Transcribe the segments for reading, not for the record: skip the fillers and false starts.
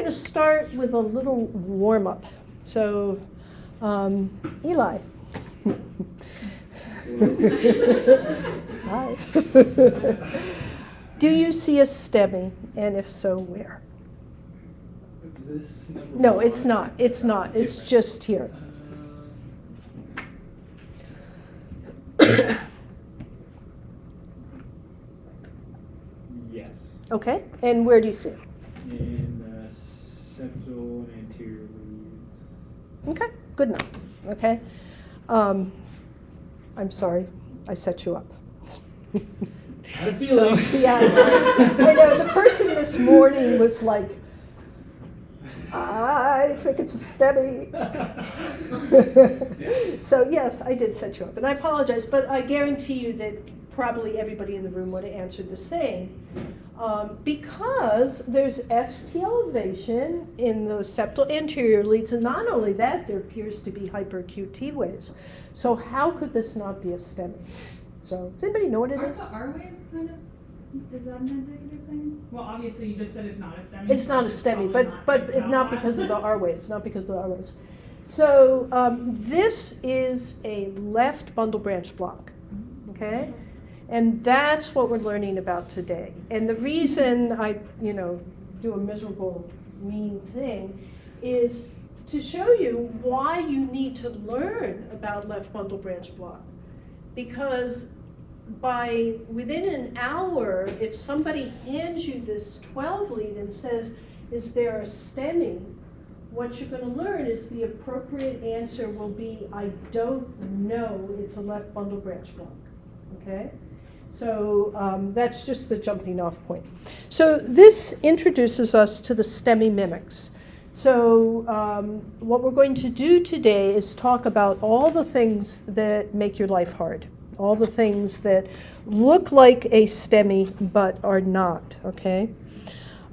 to start with a little warm-up. So, Eli. Hi. Do you see a STEMI, and if so, where? No, it's not. It's not. It's just here. Yes. Okay, and where do you see it? In the septal and anterior leads. Okay, good enough. Okay. I'm sorry, I set you up. I had a feeling. So, yeah, I know the person this morning was like, I think it's a STEMI. So yes, I did set you up, and I apologize, but I guarantee you that probably everybody in the room would have answered the same. Because there's ST elevation in the septal anterior leads, and not only that, there appears to be hyperacute T waves. So how could this not be a STEMI? So does anybody know what it is? Are the R waves kind of, is that an indicative thing? Well, obviously you just said it's not a STEMI. It's not a STEMI, but not because of the R waves, not because of the R waves. So this is a left bundle branch block, okay? And that's what we're learning about today. And the reason I, do a miserable, mean thing is to show you why you need to learn about left bundle branch block. Because within an hour, if somebody hands you this 12 lead and says, is there a STEMI? What you're going to learn is the appropriate answer will be, I don't know, it's a left bundle branch block, okay? So that's just the jumping off point. So this introduces us to the STEMI Mimics. So what we're going to do today is talk about all the things that make your life hard, all the things that look like a STEMI but are not, okay?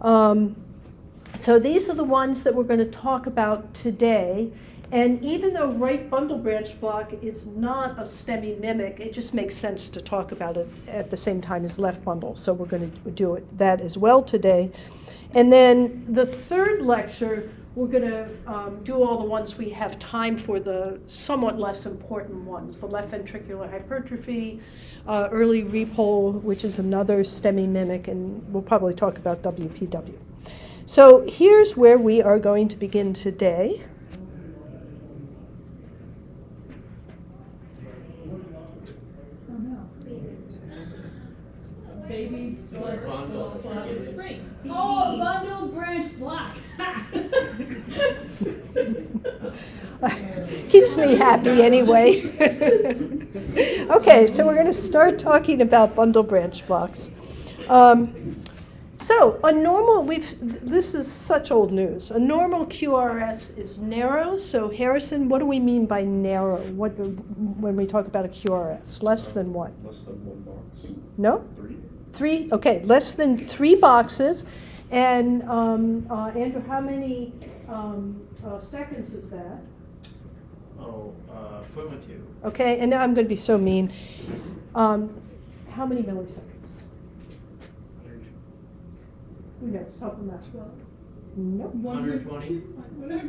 So these are the ones that we're going to talk about today. And even though right bundle branch block is not a STEMI mimic, it just makes sense to talk about it at the same time as left bundle. So we're going to do that as well today. And then the third lecture, we're going to do all the ones we have time for, the somewhat less important ones, the left ventricular hypertrophy, early repole, which is another STEMI mimic, and we'll probably talk about WPW. So here's where we are going to begin today. Baby spring. Oh, bundle branch block. Keeps me happy anyway. Okay, so we're going to start talking about bundle branch blocks. So a normal, this is such old news. A normal QRS is narrow. So Harrison, what do we mean by narrow? When we talk about a QRS? Less than what? Less than 1 box. No? 3. 3, okay, less than 3 boxes. And Andrew, how many seconds is that? Oh, 0.12. Okay, and now I'm going to be so mean. How many milliseconds? Who knows? Help them out. Nope. 120?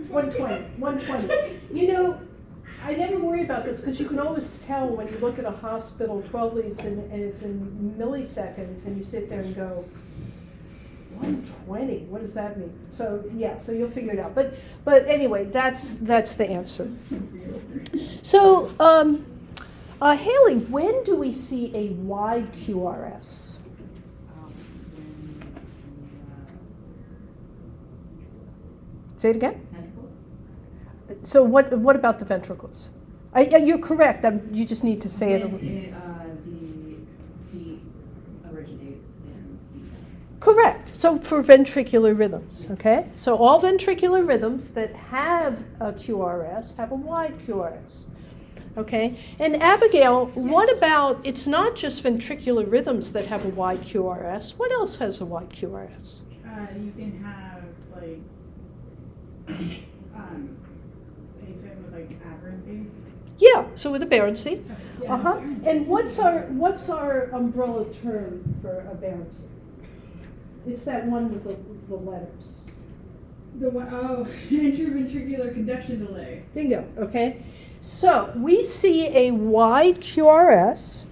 120. You know, I never worry about this because you can always tell when you look at a hospital 12 leads and it's in milliseconds and you sit there and go, 120, what does that mean? So yeah, so you'll figure it out. But anyway, that's the answer. So Haley, when do we see a wide QRS? Say it again? Ventricles. So what about the ventricles? You're correct. You just need to say it. The beat originates in the ventricle. Correct. So for ventricular rhythms, okay? So all ventricular rhythms that have a QRS have a wide QRS, okay? And Abigail, what about, it's not just ventricular rhythms that have a wide QRS. What else has a wide QRS? You can have like AFib with like aberrancy. Yeah, so with aberrancy. Yeah, Uh-huh. aberrancy. And what's our umbrella term for aberrancy? It's that one with the letters. Intraventricular conduction delay. Bingo, okay? So we see a wide QRS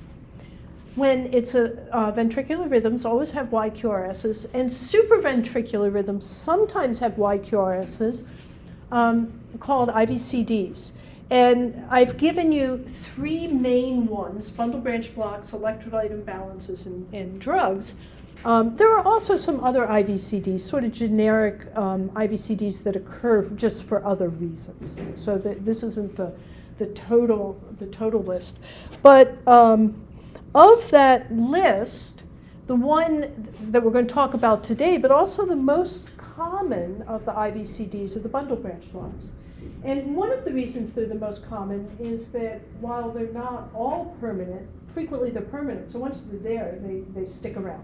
when it's ventricular rhythms always have wide QRSs, and supraventricular rhythms sometimes have wide QRSs called IVCDs. And I've given you three main ones: bundle branch blocks, electrolyte imbalances, and drugs. There are also some other IVCDs, sort of generic IVCDs that occur just for other reasons. So this isn't the total list. But of that list, the one that we're going to talk about today, but also the most common of the IVCDs are the bundle branch blocks. And one of the reasons they're the most common is that while they're not all permanent, frequently they're permanent. So once they're there, they stick around.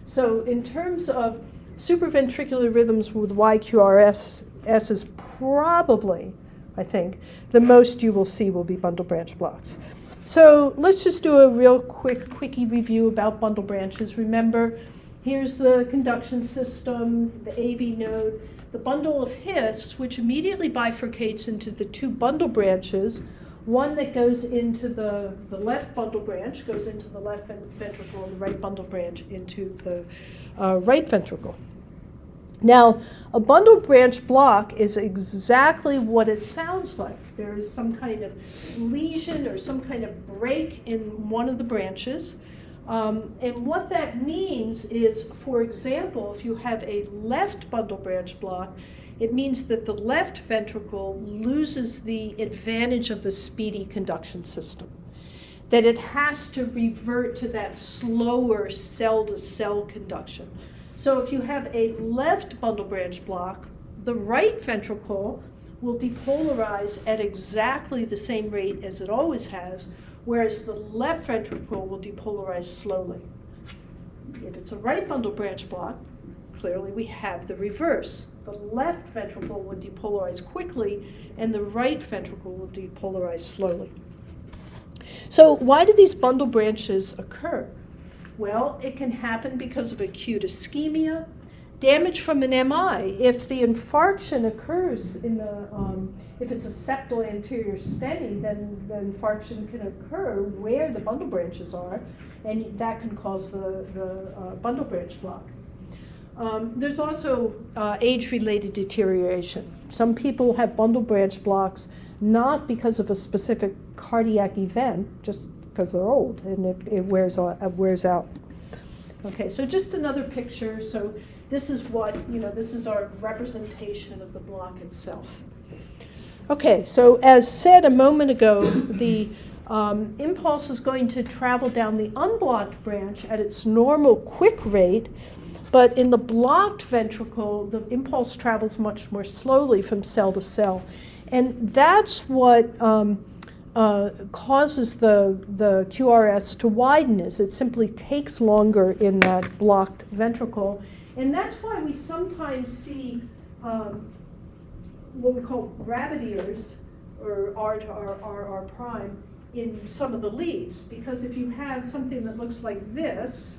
So in terms of supraventricular rhythms with YQRS is probably, I think, the most you will see will be bundle branch blocks. So let's just do a real quickie review about bundle branches. Remember, here's the conduction system, the AV node, the bundle of His, which immediately bifurcates into the two bundle branches. One that goes into the left bundle branch, goes into the left ventricle, and the right bundle branch into the right ventricle. Now, a bundle branch block is exactly what it sounds like. There is some kind of lesion or some kind of break in one of the branches. And what that means is, for example, if you have a left bundle branch block, it means that the left ventricle loses the advantage of the speedy conduction system, that it has to revert to that slower cell-to-cell conduction. So if you have a left bundle branch block, the right ventricle will depolarize at exactly the same rate as it always has, whereas the left ventricle will depolarize slowly. If it's a right bundle branch block, clearly we have the reverse. The left ventricle will depolarize quickly, and the right ventricle will depolarize slowly. So why do these bundle branches occur? Well, it can happen because of acute ischemia, damage from an MI. If the infarction occurs in if it's a septal anterior STEMI, then the infarction can occur where the bundle branches are, and that can cause the bundle branch block. There's also age-related deterioration. Some people have bundle branch blocks not because of a specific cardiac event, just because they're old and it wears out. Okay, so just another picture. So this is this is our representation of the block itself. Okay, so as said a moment ago, the impulse is going to travel down the unblocked branch at its normal quick rate, but in the blocked ventricle, the impulse travels much more slowly from cell to cell. And that's what causes the QRS to widen, is it simply takes longer in that blocked ventricle. And that's why we sometimes see what we call rabbit ears, or R to R prime, in some of the leads. Because if you have something that looks like this,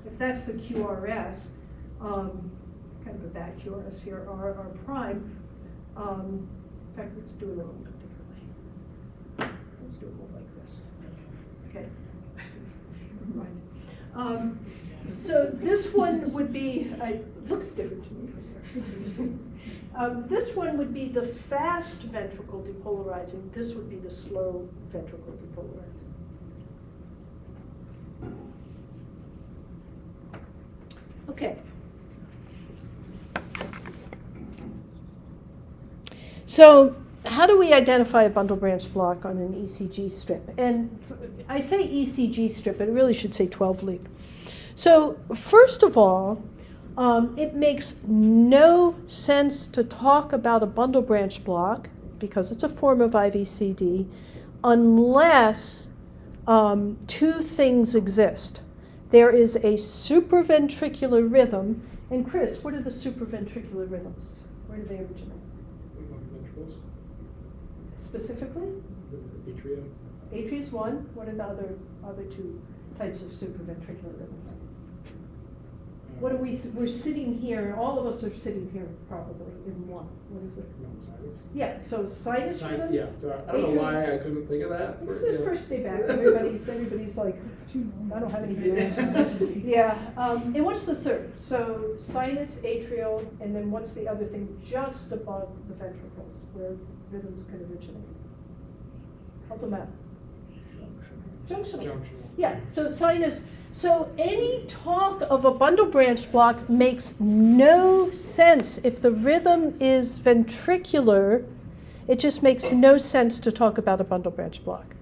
if that's the QRS, kind of a bad QRS here, R prime, in fact, let's do it a little bit differently. Let's do it more like this. Okay. Right. So this one would be, looks different to me from here. This one would be the fast ventricle depolarizing. This would be the slow ventricle depolarizing. Okay. So how do we identify a bundle branch block on an ECG strip? And I say ECG strip, but it really should say 12 lead. So first of all, it makes no sense to talk about a bundle branch block, because it's a form of IVCD, unless two things exist. There is a supraventricular rhythm, and Chris, what are the supraventricular rhythms? Where do they originate? Ventricles. Specifically? Atria. Atria is one. What are the other two types of supraventricular rhythms? what are we're sitting here, all of us are sitting here probably in one. What is it? No, sinus. Yeah, so sinus rhythms. Yeah, so I don't know why I couldn't think of that. It's the first day back, everybody's like, It's too long. I don't have any views. Yeah, and what's the third? So sinus, atrial, and then what's the other thing just above the ventricles where rhythms can originate? Help them out. Junctional. Junction. Yeah, so sinus. So any talk of a bundle branch block makes no sense. If the rhythm is ventricular, it just makes no sense to talk about a bundle branch block.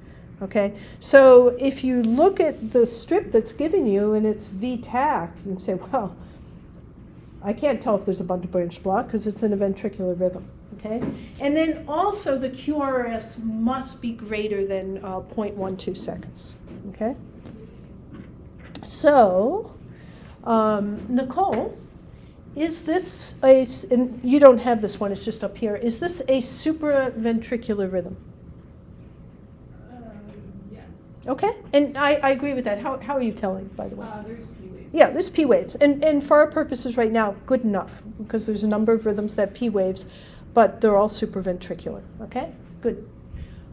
Okay, so if you look at the strip that's given you and it's V-TAC, you can say, well, I can't tell if there's a bundle branch block because it's in a ventricular rhythm. Okay, and then also the QRS must be greater than 0.12 seconds. Okay, so Nicole, is this and you don't have this one, it's just up here, is this a supraventricular rhythm? Yes. Okay, and I agree with that. How are you telling, by the way? There's P waves. Yeah, there's P waves, and for our purposes right now, good enough, because there's a number of rhythms that have P waves, but they're all supraventricular. Okay, good.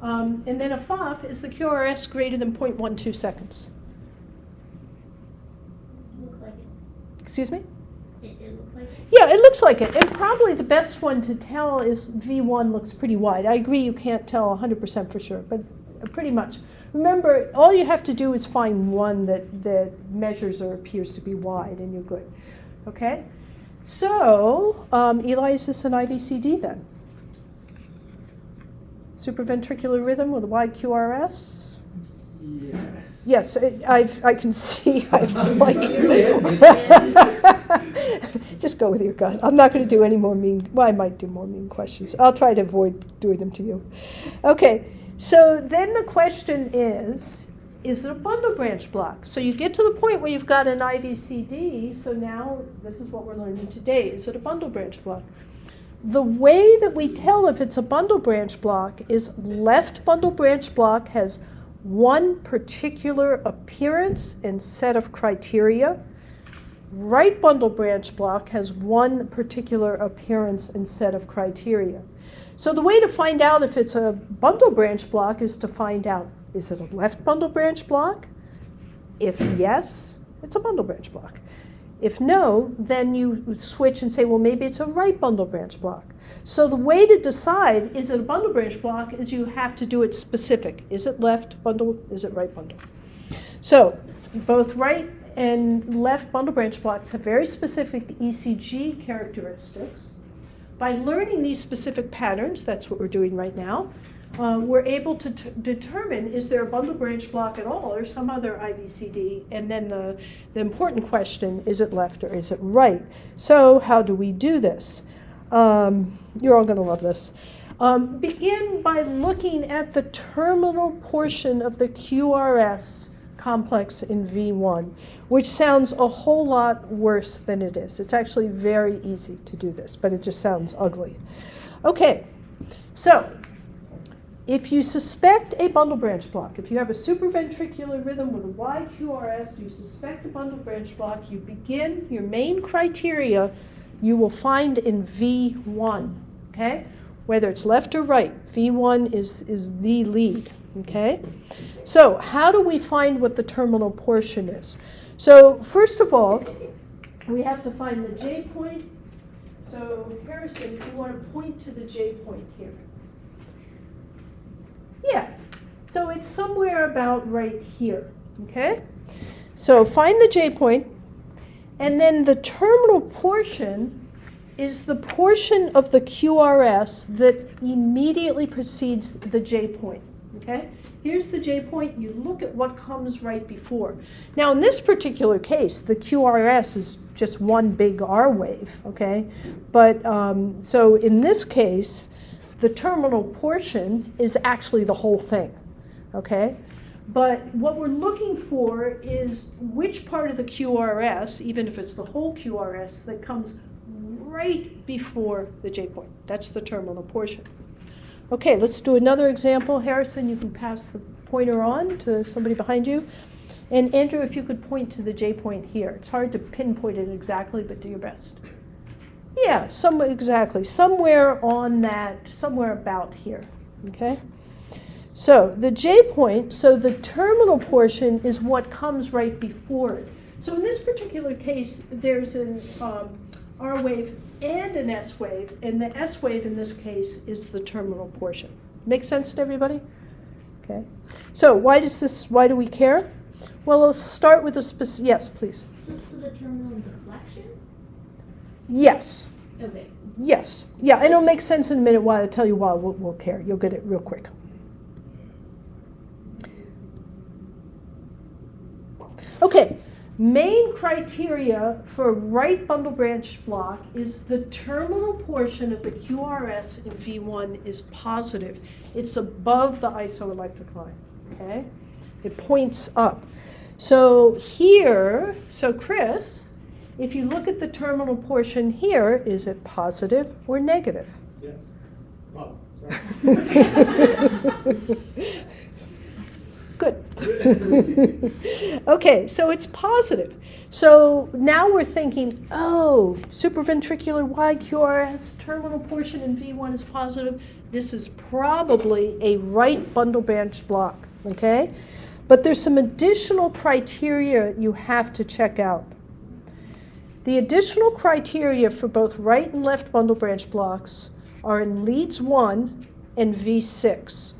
And then a FOF is the QRS greater than 0.12 seconds. Looks like it. Excuse me? It looks like it. Yeah, it looks like it. And probably the best one to tell is V1 looks pretty wide. I agree you can't tell 100% for sure, but pretty much. Remember, all you have to do is find one that measures or appears to be wide, and you're good. Okay? So, Eli, is this an IVCD then? Supraventricular rhythm with a wide QRS? Yes. Yes, I can see. I've like. Just go with your gut. I'm not going to do any more mean. Well, I might do more mean questions. I'll try to avoid doing them to you. Okay. So then the question is it a bundle branch block? So you get to the point where you've got an IVCD. So now this is what we're learning today. Is it a bundle branch block? The way that we tell if it's a bundle branch block is left bundle branch block has one particular appearance and set of criteria. Right bundle branch block has one particular appearance and set of criteria. So the way to find out if it's a bundle branch block is to find out, is it a left bundle branch block? If yes, it's a bundle branch block. If no, then you switch and say, well, maybe it's a right bundle branch block. So the way to decide, is it a bundle branch block, is you have to do it specific. Is it left bundle? Is it right bundle? So both right and left bundle branch blocks have very specific ECG characteristics. By learning these specific patterns, that's what we're doing right now, we're able to determine, is there a bundle branch block at all or some other IVCD? And then the important question, is it left or is it right? So how do we do this? You're all going to love this. Begin by looking at the terminal portion of the QRS complex in V1, which sounds a whole lot worse than it is. It's actually very easy to do this, but it just sounds ugly. Okay, so if you suspect a bundle branch block, if you have a supraventricular rhythm with a wide QRS, you suspect a bundle branch block, you begin your main criteria you will find in V1, okay? Whether it's left or right, V1 is the lead, okay? So how do we find what the terminal portion is? So first of all, we have to find the J point. So Harrison, you want to point to the J point here. Yeah, so it's somewhere about right here, okay? So find the J point, and then the terminal portion is the portion of the QRS that immediately precedes the J point, okay? Here's the J point, you look at what comes right before. Now in this particular case, the QRS is just one big R wave, okay? But so in this case, the terminal portion is actually the whole thing, okay? But what we're looking for is which part of the QRS, even if it's the whole QRS, that comes right before the J point. That's the terminal portion. Okay, let's do another example. Harrison, you can pass the pointer on to somebody behind you. And Andrew, if you could point to the J point here. It's hard to pinpoint it exactly, but do your best. Yeah, exactly. Somewhere on that, somewhere about here, okay? So the J point, so the terminal portion is what comes right before it. So in this particular case, there's an R wave and an S wave, and the S wave in this case is the terminal portion. Make sense to everybody? Okay. So why do we care? Well, let's start with a specific, yes, please. So the terminal deflection? Yes. Okay. Yes. Yeah, and it'll make sense in a minute why. I'll tell you why we'll care. You'll get it real quick. Okay. Main criteria for right bundle branch block is the terminal portion of the QRS in V1 is positive. It's above the isoelectric line, okay? It points up. So here, Chris, if you look at the terminal portion here, is it positive or negative? Yes. Well, sorry. Good. Okay, so it's positive. So now we're thinking, oh, supraventricular wide QRS, terminal portion in V1 is positive. This is probably a right bundle branch block, okay? But there's some additional criteria you have to check out. The additional criteria for both right and left bundle branch blocks are in leads 1 and V6.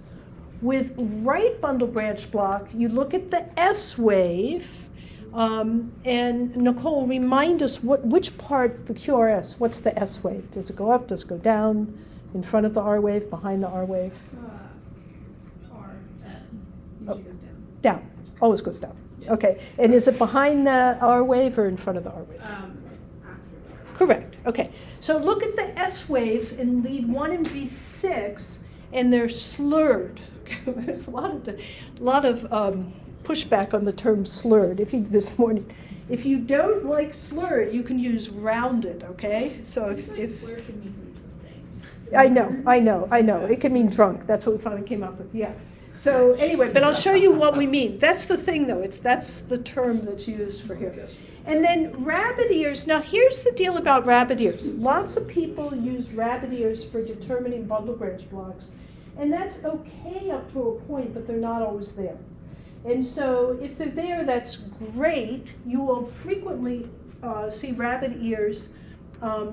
With right bundle branch block, you look at the S wave, and Nicole, remind us which part, the QRS, what's the S wave? Does it go up, does it go down, in front of the R wave, behind the R wave? R, S, Oh. usually goes down. Down, always goes down. Yes. Okay, and is it behind the R wave or in front of the R wave? It's after. Correct, okay. So look at the S waves in lead 1 and V6, and they're slurred. There's a lot of pushback on the term slurred this morning. If you don't like slurred, you can use rounded, okay? So if Slur can mean some things. I know. It can mean drunk. That's what we finally came up with, yeah. So anyway, but I'll show you what we mean. That's the thing, though. That's the term that's used for here. And then rabbit ears. Now, here's the deal about rabbit ears. Lots of people use rabbit ears for determining bundle branch blocks. And that's okay up to a point, but they're not always there. And so if they're there, that's great. You will frequently see rabbit ears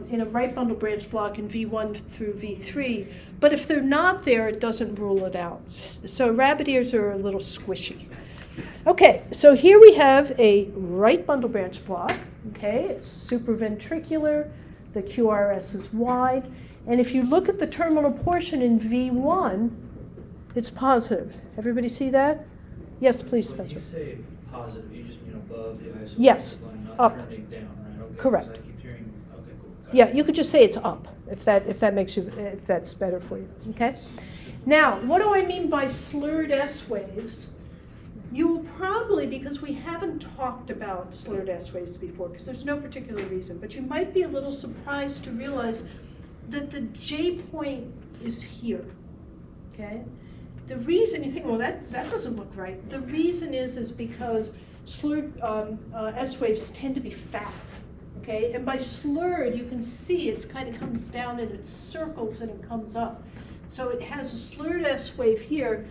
in a right bundle branch block in V1 through V3. But if they're not there, it doesn't rule it out. So rabbit ears are a little squishy. Okay, so here we have a right bundle branch block. Okay, it's supraventricular. The QRS is wide. And if you look at the terminal portion in V1, it's positive. Everybody see that? Yes, please, Spencer. When you say positive, you just mean above the isoelectric Yes, line, not up. trending down, right? Okay, 'cause Correct. I keep hearing, okay, cool. Got Yeah, it. you could just say it's up if that's better for you. Okay. Now, what do I mean by slurred S waves? You will probably, because we haven't talked about slurred S waves before, because there's no particular reason, but you might be a little surprised to realize that the J point is here, okay? The reason you think, well, that doesn't look right. The reason is because slurred S waves tend to be fat, okay? And by slurred, you can see it kind of comes down and it circles and it comes up. So it has a slurred S wave here.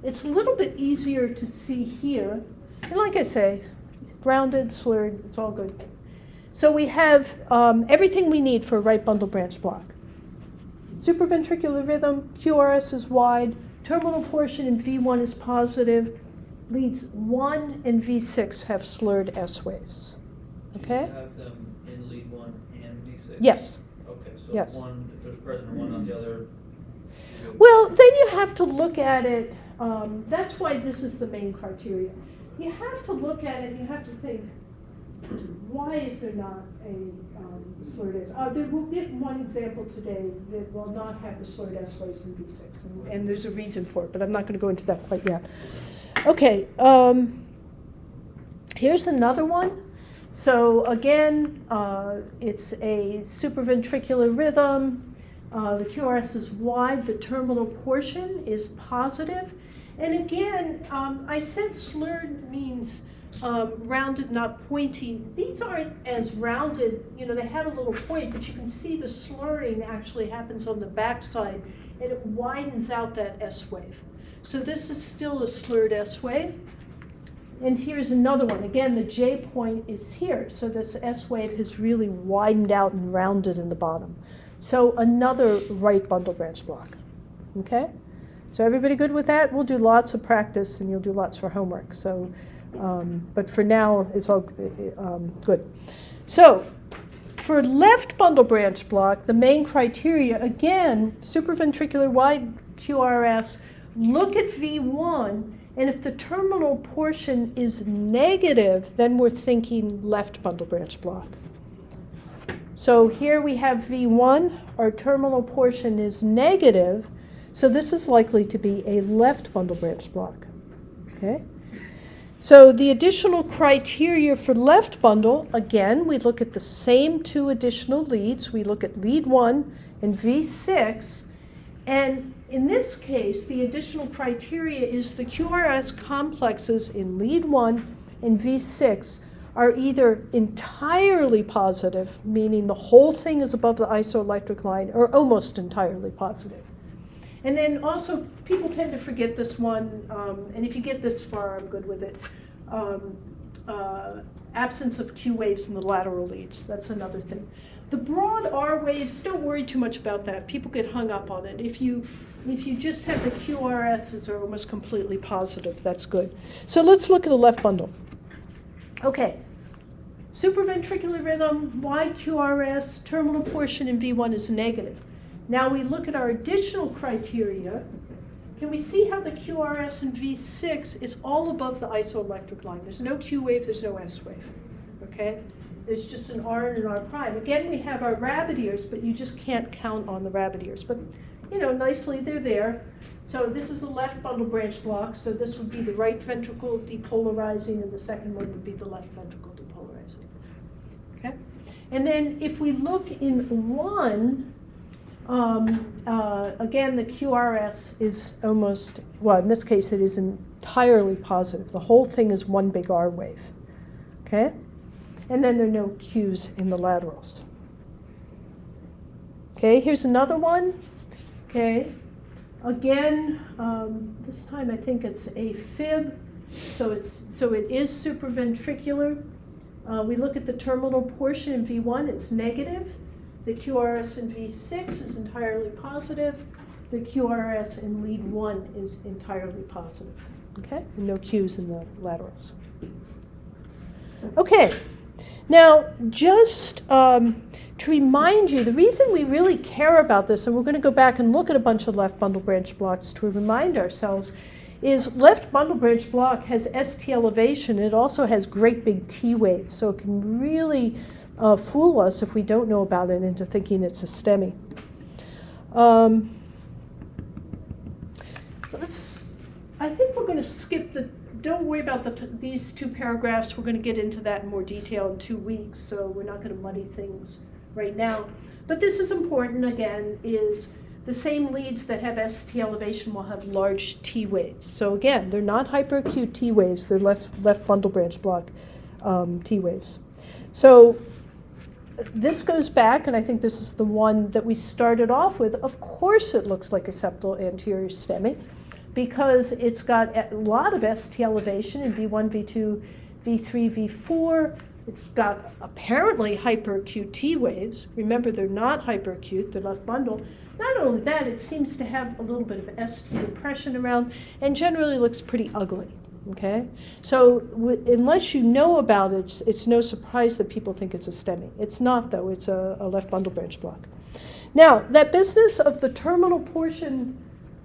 It's a little bit easier to see here. And like I say, rounded, slurred, it's all good. So we have everything we need for a right bundle branch block. Supraventricular rhythm, QRS is wide, terminal portion in V1 is positive, leads 1 and V6 have slurred S waves. Okay? Do you have them in lead 1 and V6? Yes. Okay, so Yes. one, if there's present one on the other. Well, then you have to look at it, that's why this is the main criteria. You have to look at it and you have to think, why is there not a slurred S? We'll get one example today that will not have the slurred S waves in V6, and there's a reason for it, but I'm not going to go into that quite yet. Okay, here's another one. So again, it's a supraventricular rhythm. The QRS is wide. The terminal portion is positive. And again, I said slurred means rounded, not pointy. These aren't as rounded, you know, they have a little point, but you can see the slurring actually happens on the backside, and it widens out that S wave. So this is still a slurred S wave. And here's another one. Again, the J point is here. So this S wave has really widened out and rounded in the bottom. So another right bundle branch block. Okay? So everybody good with that? We'll do lots of practice and you'll do lots for homework. So, but for now, it's all good. So for left bundle branch block, the main criteria, again, supraventricular wide QRS, look at V1, and if the terminal portion is negative, then we're thinking left bundle branch block. So here we have V1, our terminal portion is negative, so this is likely to be a left bundle branch block. Okay? So the additional criteria for left bundle, again, we look at the same two additional leads. We look at lead 1 and V6, and in this case, the additional criteria is the QRS complexes in lead 1 and V6 are either entirely positive, meaning the whole thing is above the isoelectric line, or almost entirely positive. And then also, people tend to forget this one, and if you get this far, I'm good with it. Absence of Q waves in the lateral leads, that's another thing. The broad R waves, don't worry too much about that. People get hung up on it. If you just have the QRSs are almost completely positive, that's good. So let's look at a left bundle. Okay, supraventricular rhythm, wide QRS, terminal portion in V1 is negative. Now we look at our additional criteria. Can we see how the QRS in V6 is all above the isoelectric line? There's no Q wave, there's no S wave, okay? There's just an R and an R prime. Again, we have our rabbit ears, but you just can't count on the rabbit ears. But, you know, nicely they're there. So this is a left bundle branch block, so this would be the right ventricle depolarizing, and the second one would be the left ventricle depolarizing. Okay? And then if we look in 1, again, the QRS is almost, well, in this case, it is entirely positive. The whole thing is one big R wave. Okay? And then there are no Qs in the laterals. Okay, here's another one. Okay, again, this time I think it's a fib, so it is supraventricular. We look at the terminal portion in V1, it's negative. The QRS in V6 is entirely positive. The QRS in lead 1 is entirely positive. Okay, and no Qs in the laterals. Okay. Now, just to remind you, the reason we really care about this, and we're going to go back and look at a bunch of left bundle branch blocks to remind ourselves, is left bundle branch block has ST elevation. It also has great big T waves, so it can really fool us if we don't know about it into thinking it's a STEMI. I think we're going to skip the. Don't worry about these two paragraphs. We're going to get into that in more detail in 2 weeks, so we're not going to muddy things right now. But this is important, again, is the same leads that have ST elevation will have large T waves. So again, they're not hyperacute T waves. They're left bundle branch block T waves. So this goes back, and I think this is the one that we started off with. Of course it looks like a septal anterior STEMI, because it's got a lot of ST elevation in V1, V2, V3, V4. It's got apparently hyperacute T waves. Remember, they're not hyperacute, they're left bundle. Not only that, it seems to have a little bit of ST depression around and generally looks pretty ugly, okay? So unless you know about it, it's no surprise that people think it's a STEMI. It's not, though. It's a left bundle branch block. Now, that business of the terminal portion,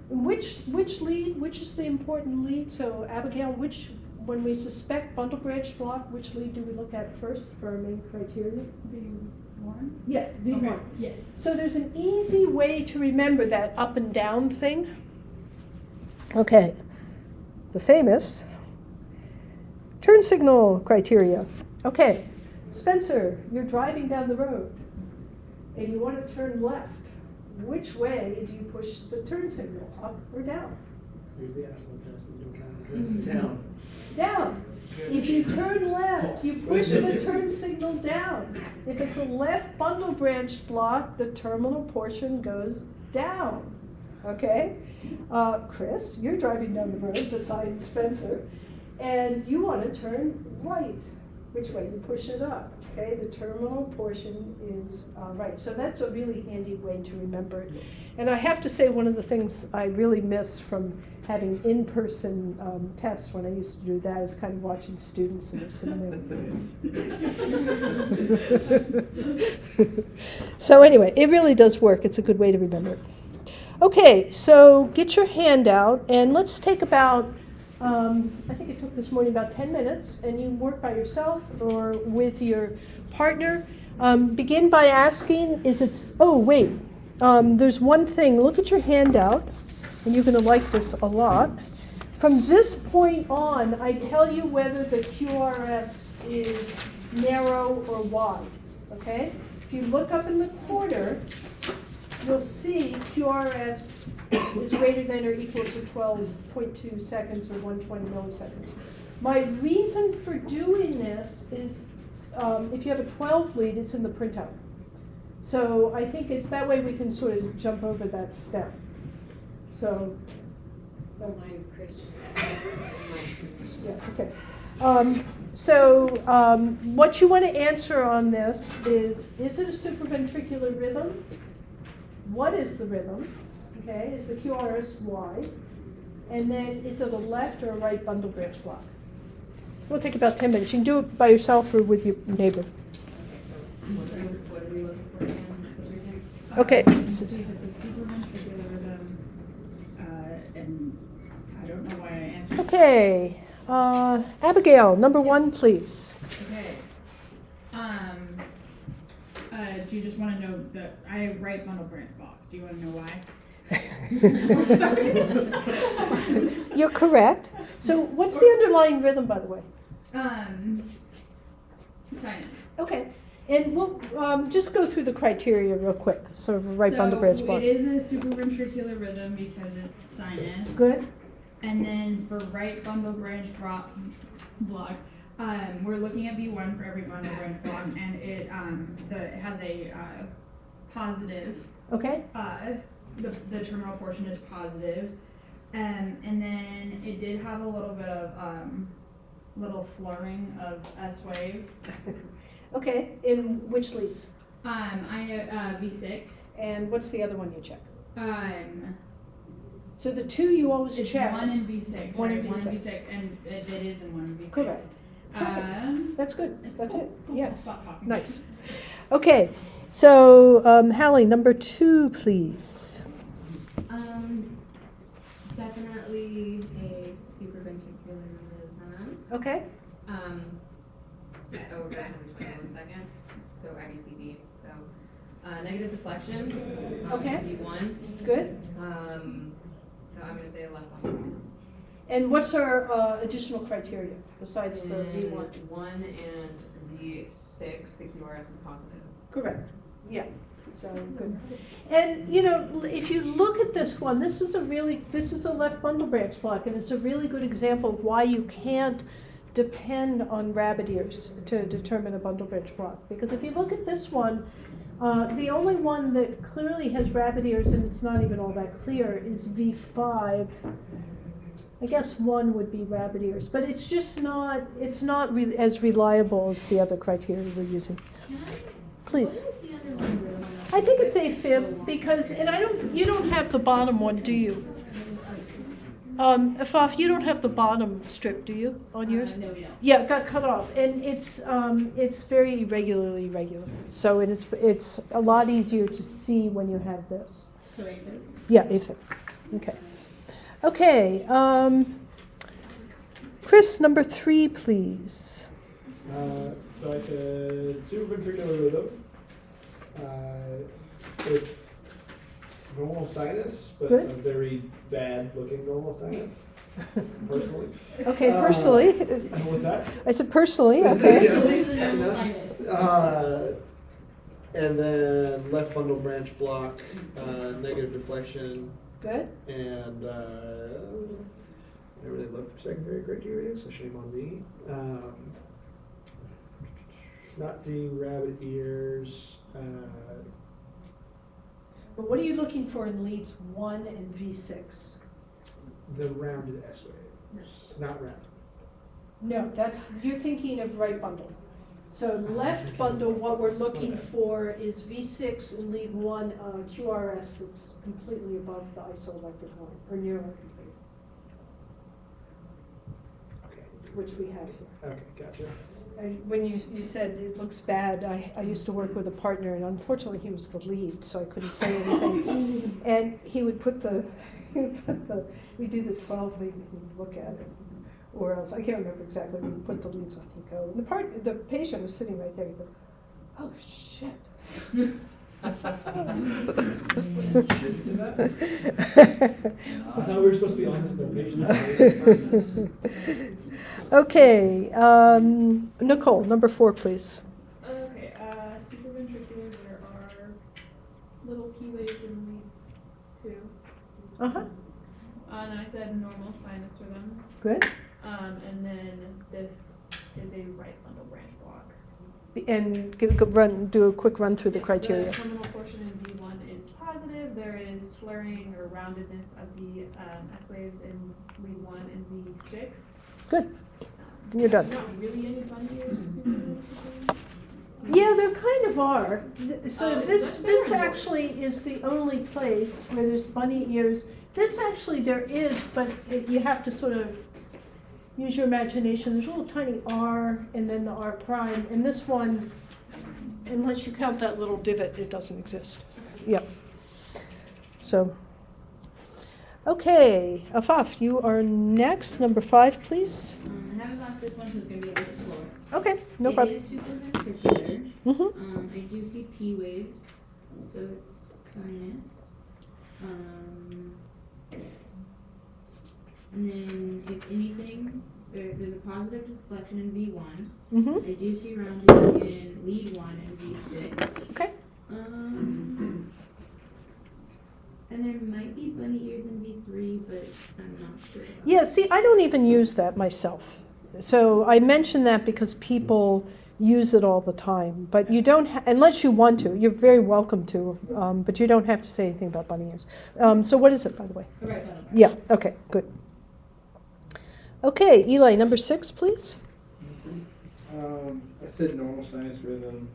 which lead, which is the important lead? So Abigail, when we suspect bundle branch block, which lead do we look at first for our main criteria? V1? Yeah, V1. Okay. Yes. So there's an easy way to remember that up and down thing. Okay, the famous turn signal criteria. Okay, Spencer, you're driving down the road and you want to turn left. Which way do you push the turn signal, up or down? Here's the asshole test, you don't count the down. Down. If you turn left, you push the turn signal down. If it's a left bundle branch block, the terminal portion goes down. Okay? Chris, you're driving down the road beside Spencer, and you want to turn right. Which way? You push it up. Okay? The terminal portion is right. So that's a really handy way to remember it. And I have to say, one of the things I really miss from having in-person tests when I used to do that is kind of watching students and their So anyway, it really does work. It's a good way to remember it. Okay, so get your hand out and let's take about, I think it took this morning about 10 minutes, and you work by yourself or with your partner. Begin by asking, there's one thing. Look at your handout, and you're going to like this a lot. From this point on, I tell you whether the QRS is narrow or wide, okay? If you look up in the corner, you'll see QRS is greater than or equal to 12.2 seconds or 120 milliseconds. My reason for doing this is if you have a 12 lead, it's in the printout. So I think it's that way we can sort of jump over that step. So, yeah, okay. What you want to answer on this is it a supraventricular rhythm? What is the rhythm? Okay, is the QRS wide? And then is it a left or a right bundle branch block? It'll take about 10 minutes. You can do it by yourself or with your neighbor. What are we looking for again? Okay. If it's a supraventricular rhythm, and I don't know why I answered. Okay. Abigail, number 1, please. Okay. Do you just want to know that I have right bundle branch block? Do you want to know why? You're correct. So what's the underlying rhythm, by the way? Sinus. Okay. And we'll just go through the criteria real quick. Sort of a right bundle branch block. It is a supraventricular rhythm because it's sinus. Good. And then for right bundle branch block, we're looking at B1 for every bundle branch block, and it has a positive. Okay. The terminal portion is positive, and then it did have a little bit of little slurring of S waves. Okay. In which leads? I V6. And what's the other one you check? Um, So the 2 you always it's check. 1 and V6. One right? and 1 and V6. V6, and it is in 1 and V6. Correct. Perfect. That's good. That's it. Cool. Yes. Stop talking. Nice. Okay. So Hallie, number 2, please. Definitely a supraventricular rhythm. Okay. Over 10 to 20 milliseconds. So IVCD. So negative deflection. Okay. B1. Good. So I'm going to say a left bundle. And what's our additional criteria besides the In V1? 1 and V6, the QRS is positive. Correct. Yeah. So good. And you know, if you look at this one, this is a left bundle branch block, and it's a really good example of why you can't depend on rabbit ears to determine a bundle branch block. Because if you look at this one, the only one that clearly has rabbit ears, and it's not even all that clear, is V5. I guess 1 would be rabbit ears, but it's just not. It's not as reliable as the other criteria we're using. Please. What is the underlying rhythm? I think it's AFib because, and you don't have the bottom one, do you? Afaf, you don't have the bottom strip, do you, on yours? No, we don't. Yeah, it got cut off, and it's very irregularly regular. So it's a lot easier to see when you have this. So AFib? Yeah, AFib. Okay. Okay. Chris, number 3, please. So I said supraventricular rhythm. It's normal sinus, but Good. a very bad looking normal sinus, personally. Okay, personally. What's that? I said personally, okay. So this is a normal sinus. And then left bundle branch block, negative deflection, Good. And I really look for secondary criteria, so shame on me. Not seeing rabbit ears. But what are you looking for in leads 1 and V6? The rounded S waves, not round. No, you're thinking of right bundle. So left bundle, what we're looking Okay. for is V6 and lead 1 QRS that's completely above the isoelectric line, or nearly complete, Okay. which we have here. Okay, gotcha. And when you said it looks bad, I used to work with a partner, and unfortunately he was the lead, so I couldn't say anything. And he would we do the 12 lead, and he'd look at it. Or else, I can't remember exactly, we put the leads on, he'd go, and the patient was sitting right there, he'd go, oh, shit. I thought we were supposed to be honest with our patients. Okay, Nicole, number 4, please. Okay, supraventricular, there are little P waves in lead 2. Uh-huh, And I said normal sinus rhythm. good. And then this is a right bundle branch block. And do a quick run through the criteria. The terminal portion in V1 is positive. There is slurring or roundedness of the S waves in lead 1 and V6. Good, you're done. Not really any bunny ears. Yeah, there kind of are. So Oh, this it's not actually is the only place where there's bunny ears. This actually there is, but you have to sort of use your imagination. There's a little tiny R and then the R prime, and this one, unless you count that little divot, it doesn't exist. Yep. So, okay, Afaf, you are next. Number 5, please. I haven't got this one, so it's gonna be a little slower. Okay, no problem. It is supraventricular. Mm-hmm. I do see P waves, so it's sinus. And then, if anything, there's a positive deflection in V1. Mm-hmm. I do see rounding in lead 1 and V6. Okay. And there might be bunny ears in V3, but I'm not sure about Yeah, see, I don't even use that myself. So I mention that because people use it all the time, but you don't, unless you want to, you're very welcome to, but you don't have to say anything about bunny ears. So what is it, by the way? the right bundle. Yeah, okay, good. Okay, Eli, number 6, please. I said normal sinus rhythm.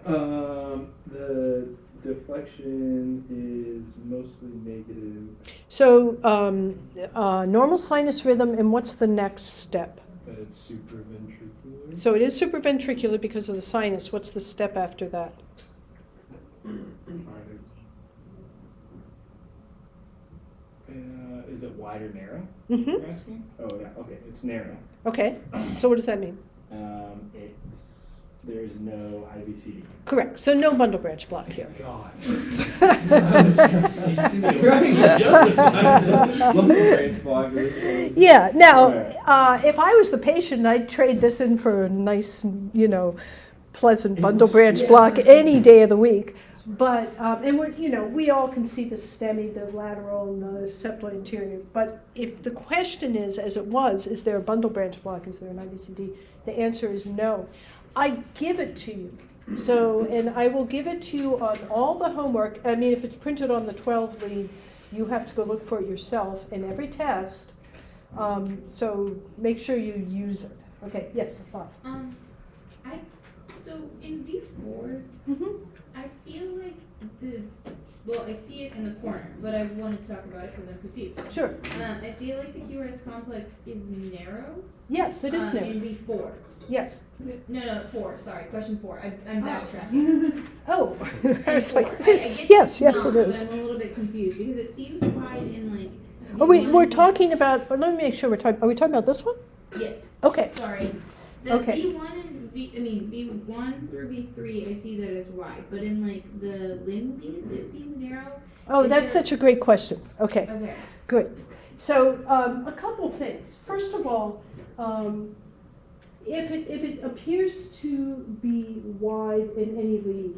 The deflection is mostly negative. So normal sinus rhythm, and what's the next step? That it's supraventricular. So it is supraventricular because of the sinus. What's the step after that? Is it wide or narrow? Mm-hmm. You're asking? Oh yeah. Okay, it's narrow. Okay, so what does that mean? There's no IVCD. Correct, so no bundle branch block here. God. Trying to justify the bundle branch block. Yeah, now, Right. if I was the patient, I'd trade this in for a nice, pleasant bundle branch block any day of the week. But, and we all can see the STEMI, the lateral and the septal anterior. But if the question is, as it was, is there a bundle branch block, is there an IVCD? The answer is no. I give it to you. So, and I will give it to you on all the homework. I mean, if it's printed on the 12 lead, you have to go look for it yourself in every test. So make sure you use it. Okay, yes, Bob. So in V4, Mm-hmm. I feel like I see it in the corner, but I want to talk about it because I'm confused. Sure. I feel like the QRS complex is narrow. Yes, it is In narrow. V4. Yes. No, 4. Sorry, question 4. I'm backtracking. Oh, I was Four. like, I yes, get yes, it's yes, not, it is. But I'm a little bit confused because it seems wide in like. Oh, we're V1. talking about, let me make sure are we talking about this one? Yes. Okay. Sorry. The Okay. V1 and V1 through V3, I see that as wide, but in like the limb leads, it seems narrow. Oh, Is that's there- such a great question. Okay, Okay. good. So, a couple things. First of all, if it appears to be wide in any lead,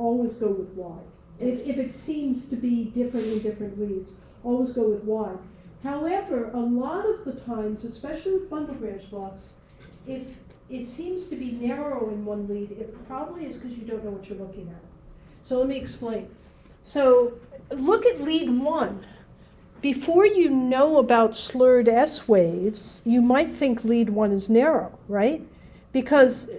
always go with wide. If it seems to be different in different leads, always go with wide. However, a lot of the times, especially with bundle branch blocks, if it seems to be narrow in one lead, it probably is because you don't know what you're looking at. So let me explain. So look at lead 1. Before you know about slurred S waves, you might think lead 1 is narrow, right? Because,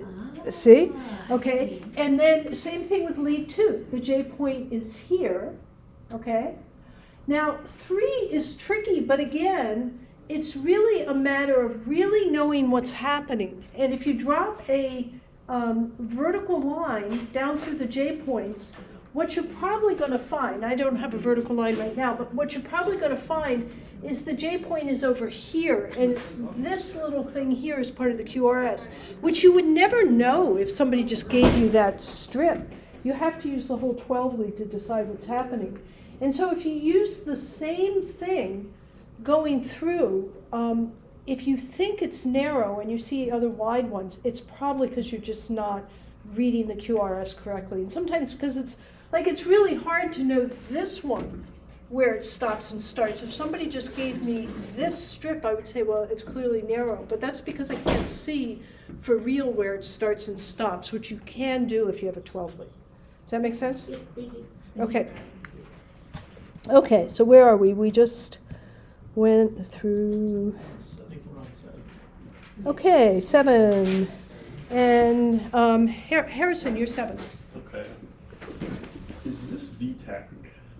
see? Okay, and then same thing with lead 2. The J point is here, okay? Now 3 is tricky, but again, it's really a matter of really knowing what's happening. And if you drop a vertical line down through the J points, what you're probably going to find, I don't have a vertical line right now, but what you're probably going to find is the J point is over here, and it's this little thing here is part of the QRS, which you would never know if somebody just gave you that strip. You have to use the whole 12 lead to decide what's happening. And so if you use the same thing going through, if you think it's narrow and you see other wide ones, it's probably because you're just not reading the QRS correctly. And sometimes because it's really hard to know this one where it stops and starts. If somebody just gave me this strip, I would say, well, it's clearly narrow. But that's because I can't see for real where it starts and stops, which you can do if you have a 12 lead. Does that make sense? Yep, thank you. Okay. Okay, so where are we? We just went through. I think we're on 7. Okay, 7. And Harrison, you're 7. Okay. Is this VTAC?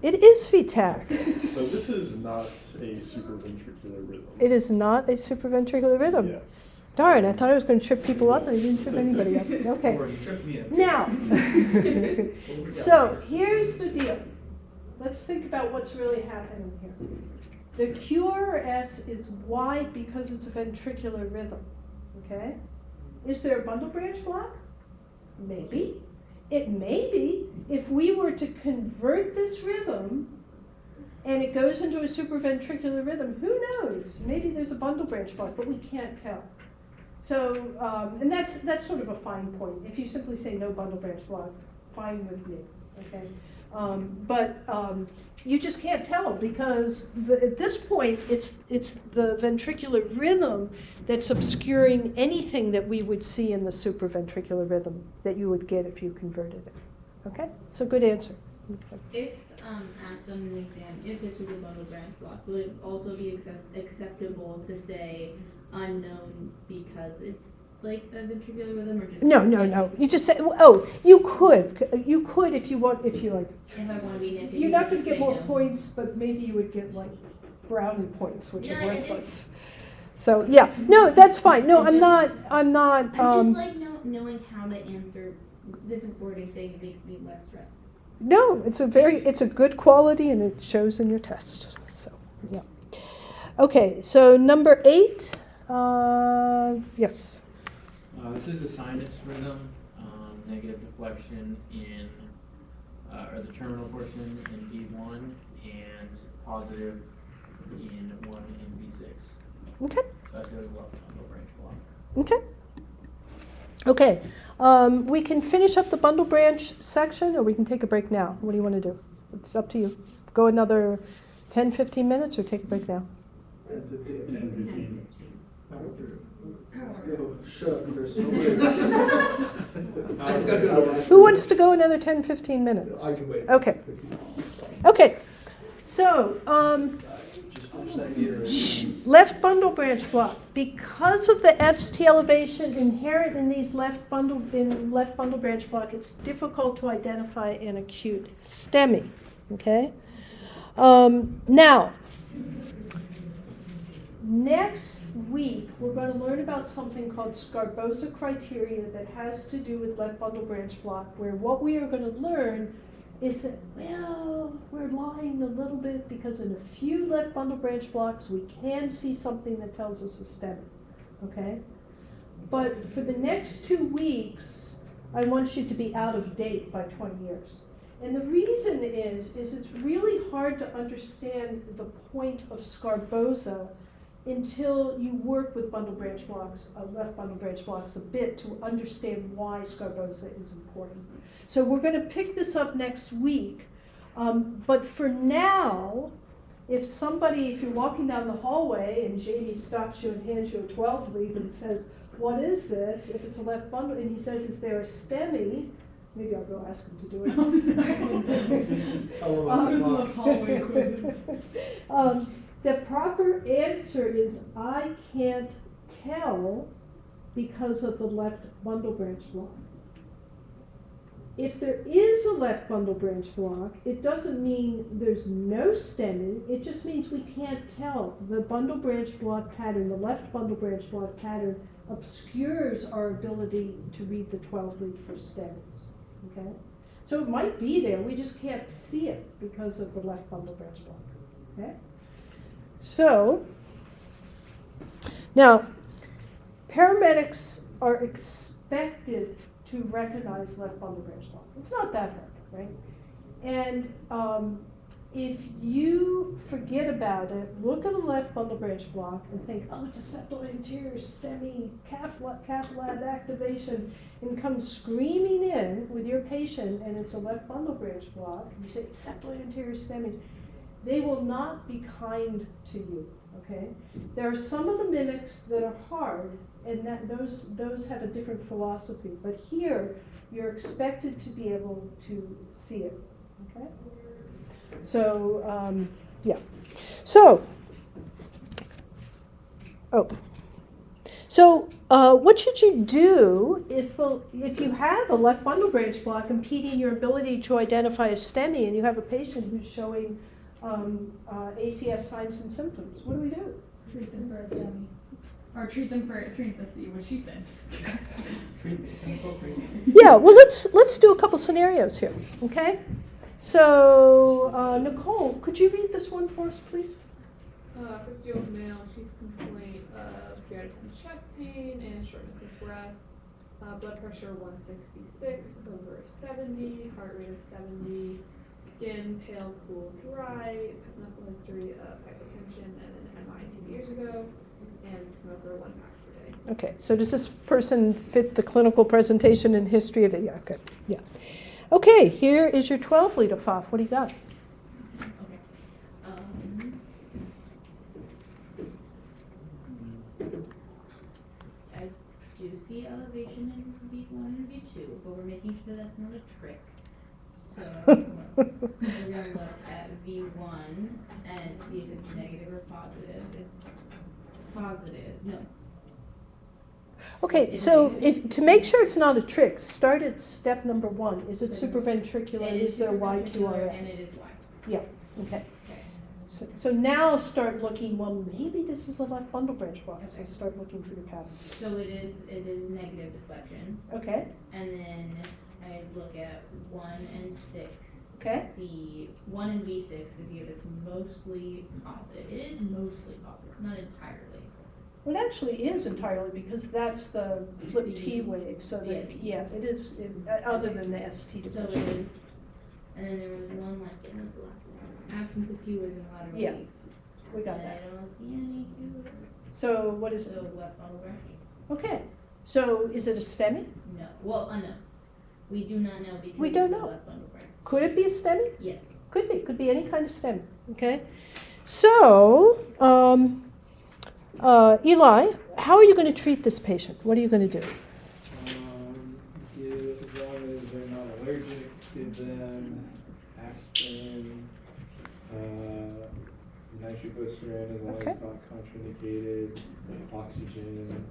It is VTAC. So this is not a supraventricular rhythm. It is not a supraventricular rhythm. Yes. Darn, I thought I was going to trip people up, and I didn't trip anybody up. Okay. Or you tripped me up. Now, so here's the deal. Let's think about what's really happening here. The QRS is wide because it's a ventricular rhythm, okay? Is there a bundle branch block? Maybe. It may be. If we were to convert this rhythm and it goes into a supraventricular rhythm, who knows? Maybe there's a bundle branch block, but we can't tell. So, and that's sort of a fine point. If you simply say no bundle branch block, fine with me, okay? But you just can't tell because at this point it's the ventricular rhythm that's obscuring anything that we would see in the supraventricular rhythm that you would get if you converted it. Okay, so good answer. Okay. If asked on an exam, if this was a bundle branch block, would it also be acceptable to say unknown because it's like a ventricular rhythm, or just No. You just say, oh, you could if you want, if you like. If I want to be nitpicky, You're not going just to get say more no. points, but maybe you would get like brownie points, which No, are I worthless. just- So yeah, no, that's fine. No, I'm not. I'm just like knowing how to answer this wording thing. It makes me less stressed. No, it's a good quality and it shows in your test. So yeah. Okay, so number 8. Yes. This is a sinus rhythm, negative deflection in, or the terminal portion in B1 and positive in 1 in B6. Okay. So that's a bundle branch block. Okay. Okay. We can finish up the bundle branch section, or we can take a break now. What do you want to do? It's up to you. Go another 10, 15 minutes, or take a break now. 10, 15. 10, 15. Let's go. Shut up, Chris. Who wants to go another 10, 15 minutes? I can wait. Okay. Okay. So, left bundle branch block. Because of the ST elevation inherent in these left bundle branch block, it's difficult to identify an acute STEMI. Okay. Now, next week we're going to learn about something called Scarbosa criteria that has to do with left bundle branch block. Where what we are going to learn is that, well, we're lying a little bit because in a few left bundle branch blocks we can see something that tells us a STEMI, okay? But for the next 2 weeks, I want you to be out of date by 20 years. And the reason is it's really hard to understand the point of Scarbosa until you work with bundle branch blocks, left bundle branch blocks a bit to understand why scarbosa is important. So we're going to pick this up next week, but for now, if you're walking down the hallway and JD stops you and hands you a 12 lead and says, what is this? If it's a left bundle, and he says, is there a STEMI? Maybe I'll go ask him to do it. Tell them about the clock. Hallway quizzes. The proper answer is I can't tell because of the left bundle branch block. If there is a left bundle branch block, it doesn't mean there's no STEMI, it just means we can't tell. The bundle branch block pattern, the left bundle branch block pattern obscures our ability to read the 12 lead for STEMIs, okay? So it might be there, we just can't see it because of the left bundle branch block, okay? So, now, paramedics are expected to recognize left bundle branch block. It's not that hard, right? And if you forget about it, look at a left bundle branch block and think, oh, it's a septal anterior STEMI calf lab activation, and come screaming in with your patient and it's a left bundle branch block, and you say, it's septal anterior STEMI, they will not be kind to you, okay? There are some of the mimics that are hard, and that those have a different philosophy. But here, you're expected to be able to see it, okay? So, yeah. So, what should you do if you have a left bundle branch block impeding your ability to identify a STEMI and you have a patient who's showing ACS signs and symptoms? What do we do? Treat them for a STEMI. Or treat them for, let's see what she said. Yeah, well, let's do a couple scenarios here, okay? So, Nicole, could you read this one for us, please? 50-year-old male, chief complaint of periodic chest pain and shortness of breath. Blood pressure 166 over 70, heart rate of 70, skin pale, cool, dry, has medical history of hypertension and an MI 2 years ago, and smoker 1 pack per day. Okay, so does this person fit the clinical presentation and history of it? Yeah, okay, yeah. Okay, here is your 12 lead of FOF. What do you got? Okay. I do see elevation in V1 and V2, but we're making sure that's not a trick. So we're gonna look at V1 and see if it's negative or positive. It's positive. No. Okay, so to make sure it's not a trick, start at step number 1. Is it supraventricular? It is Is there supraventricular YQRS? and it is Y. Yeah, okay. Okay. So now start looking, well, maybe this is a left bundle branch block. So Okay. start looking for your pattern. So it is negative deflection. Okay, And then I look at 1 and 6 Okay. to see 1 and V6 to see if it's mostly positive. It is mostly positive, not entirely. well, it actually is entirely because that's the flip T wave. So that, Yeah. yeah, it is, other than the ST So it depression. is. And then there was one last. What was the last one? Absence of Q wave and lateral Yeah, leads. We got And that. I don't see any Q waves. So what is So it? left bundle branch? Okay, so is it a STEMI? No. Well, no. We do not know because We don't it's a know. left bundle branch. Could it be a STEMI? Yes. Could be any kind of STEM, okay? So, Eli, how are you going to treat this patient? What are you going to do? As long as they're not allergic, give them aspirin, nitroglycerin, as long as Okay. it's not contraindicated, oxygen, and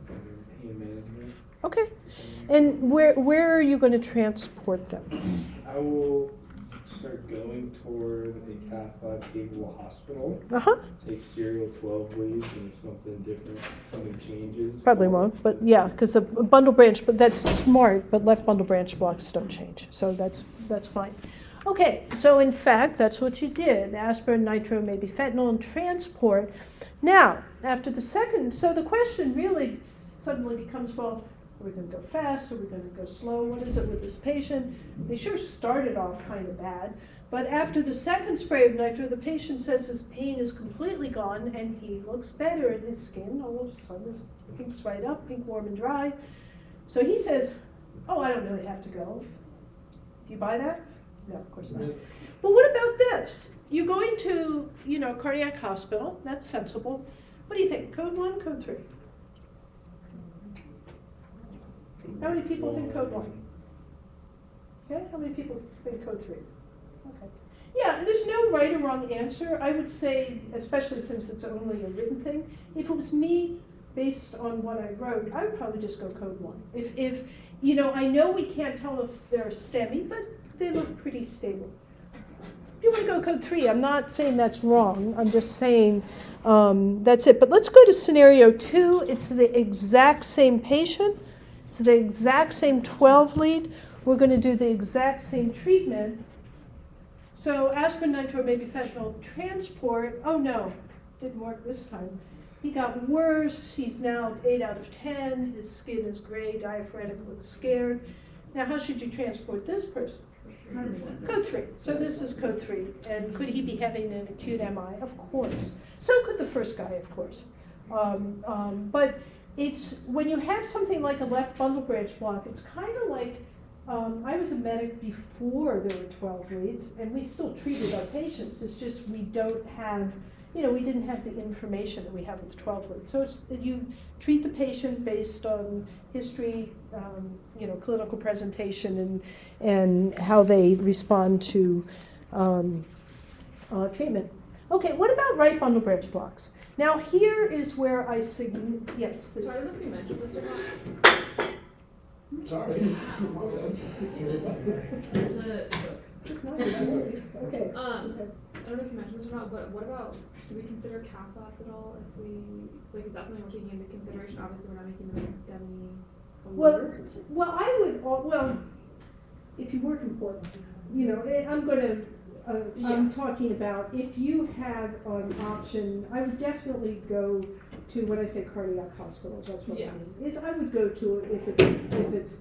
pain management. Okay, and where are you going to transport them? I will start going toward a Cath lab capable hospital. Uh-huh, Take serial 12 leads, and if something different, something changes. probably won't, but yeah, because a bundle branch, but that's smart, but left bundle branch blocks don't change, so that's fine. Okay, so in fact, that's what you did, aspirin, nitro, maybe fentanyl, and transport. Now, after the second, so the question really suddenly becomes, well, Are we going to go fast? Are we going to go slow? What is it with this patient? They sure started off kind of bad, but after the second spray of nitro, the patient says his pain is completely gone and he looks better, and his skin all of a sudden is pinks right up, pink, warm, and dry. So he says, oh, I don't really have to go. Do you buy that? No, of course not. But what about this? You're going to, cardiac hospital. That's sensible. What do you think? Code 1, code 3? How many people think code 1? Okay, how many people think code 3? Okay. Yeah, there's no right or wrong answer. I would say, especially since it's only a written thing, if it was me, based on what I wrote, I would probably just go code 1. If I know we can't tell if they're STEMI, but they look pretty stable. If you want to go code 3, I'm not saying that's wrong. I'm just saying that's it. But let's go to scenario 2. It's the exact same patient. It's the exact same 12 lead. We're going to do the exact same treatment. So aspirin, nitro, maybe fentanyl transport. Oh no, didn't work this time. He got worse. He's now 8 out of 10. His skin is gray, diaphoretic, looks scared. Now how should you transport this person? 100%. Code 3. So this is code 3. And could he be having an acute MI? Of course. So could the first guy, of course. But it's when you have something like a left bundle branch block, it's kind of like, I was a medic before there were 12 leads, and we still treated our patients. It's just we don't have, we didn't have the information that we have with 12 leads. So it's you treat the patient based on history, clinical presentation, and how they respond to treatment. Okay, what about right bundle branch blocks? Now here is where yes, please. So I don't know if you mentioned this or not. Sorry. There's a book. Just not okay. I don't know if you mentioned this or not, but what about, do we consider cath labs at all if we, is that something we're taking into consideration? Obviously, we're not making this STEMI alert. Well, I would, if you work important, I'm going to, I'm talking about if you have an option, I would definitely go to, when I say cardiac hospitals, that's what I mean, is I would go to it if it's,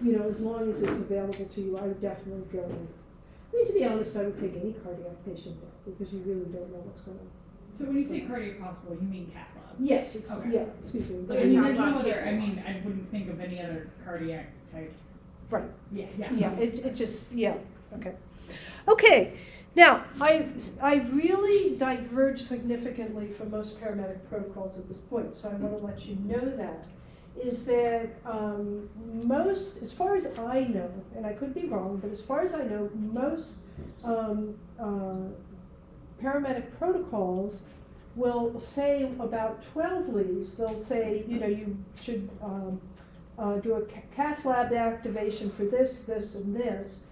as long as it's available to you, I would definitely go. I mean, to be honest, I would take any cardiac patient there because you really don't know what's going on. So when you say cardiac hospital, you mean cath lab? Yes, Okay. yeah, excuse me. Like, there's no other, I wouldn't think of any other cardiac type. Right. Yeah. Yeah, it just, okay. Okay, now, I really diverge significantly from most paramedic protocols at this point, so I want to let you know that, is that most, as far as I know, and I could be wrong, but as far as I know, most paramedic protocols will say about 12 leads, they'll say, you should do a cath lab activation for this, and this.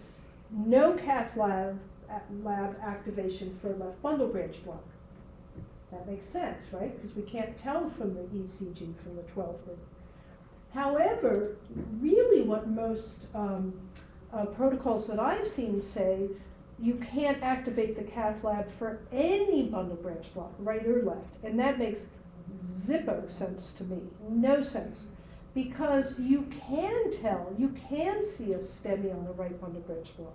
No cath lab activation for left bundle branch block. That makes sense, right? Because we can't tell from the ECG from the 12 lead. However, really what most protocols that I've seen say, you can't activate the cath lab for any bundle branch block, right or left. And that makes zippo sense to me, no sense. Because you can tell, you can see a STEMI on a right bundle branch block.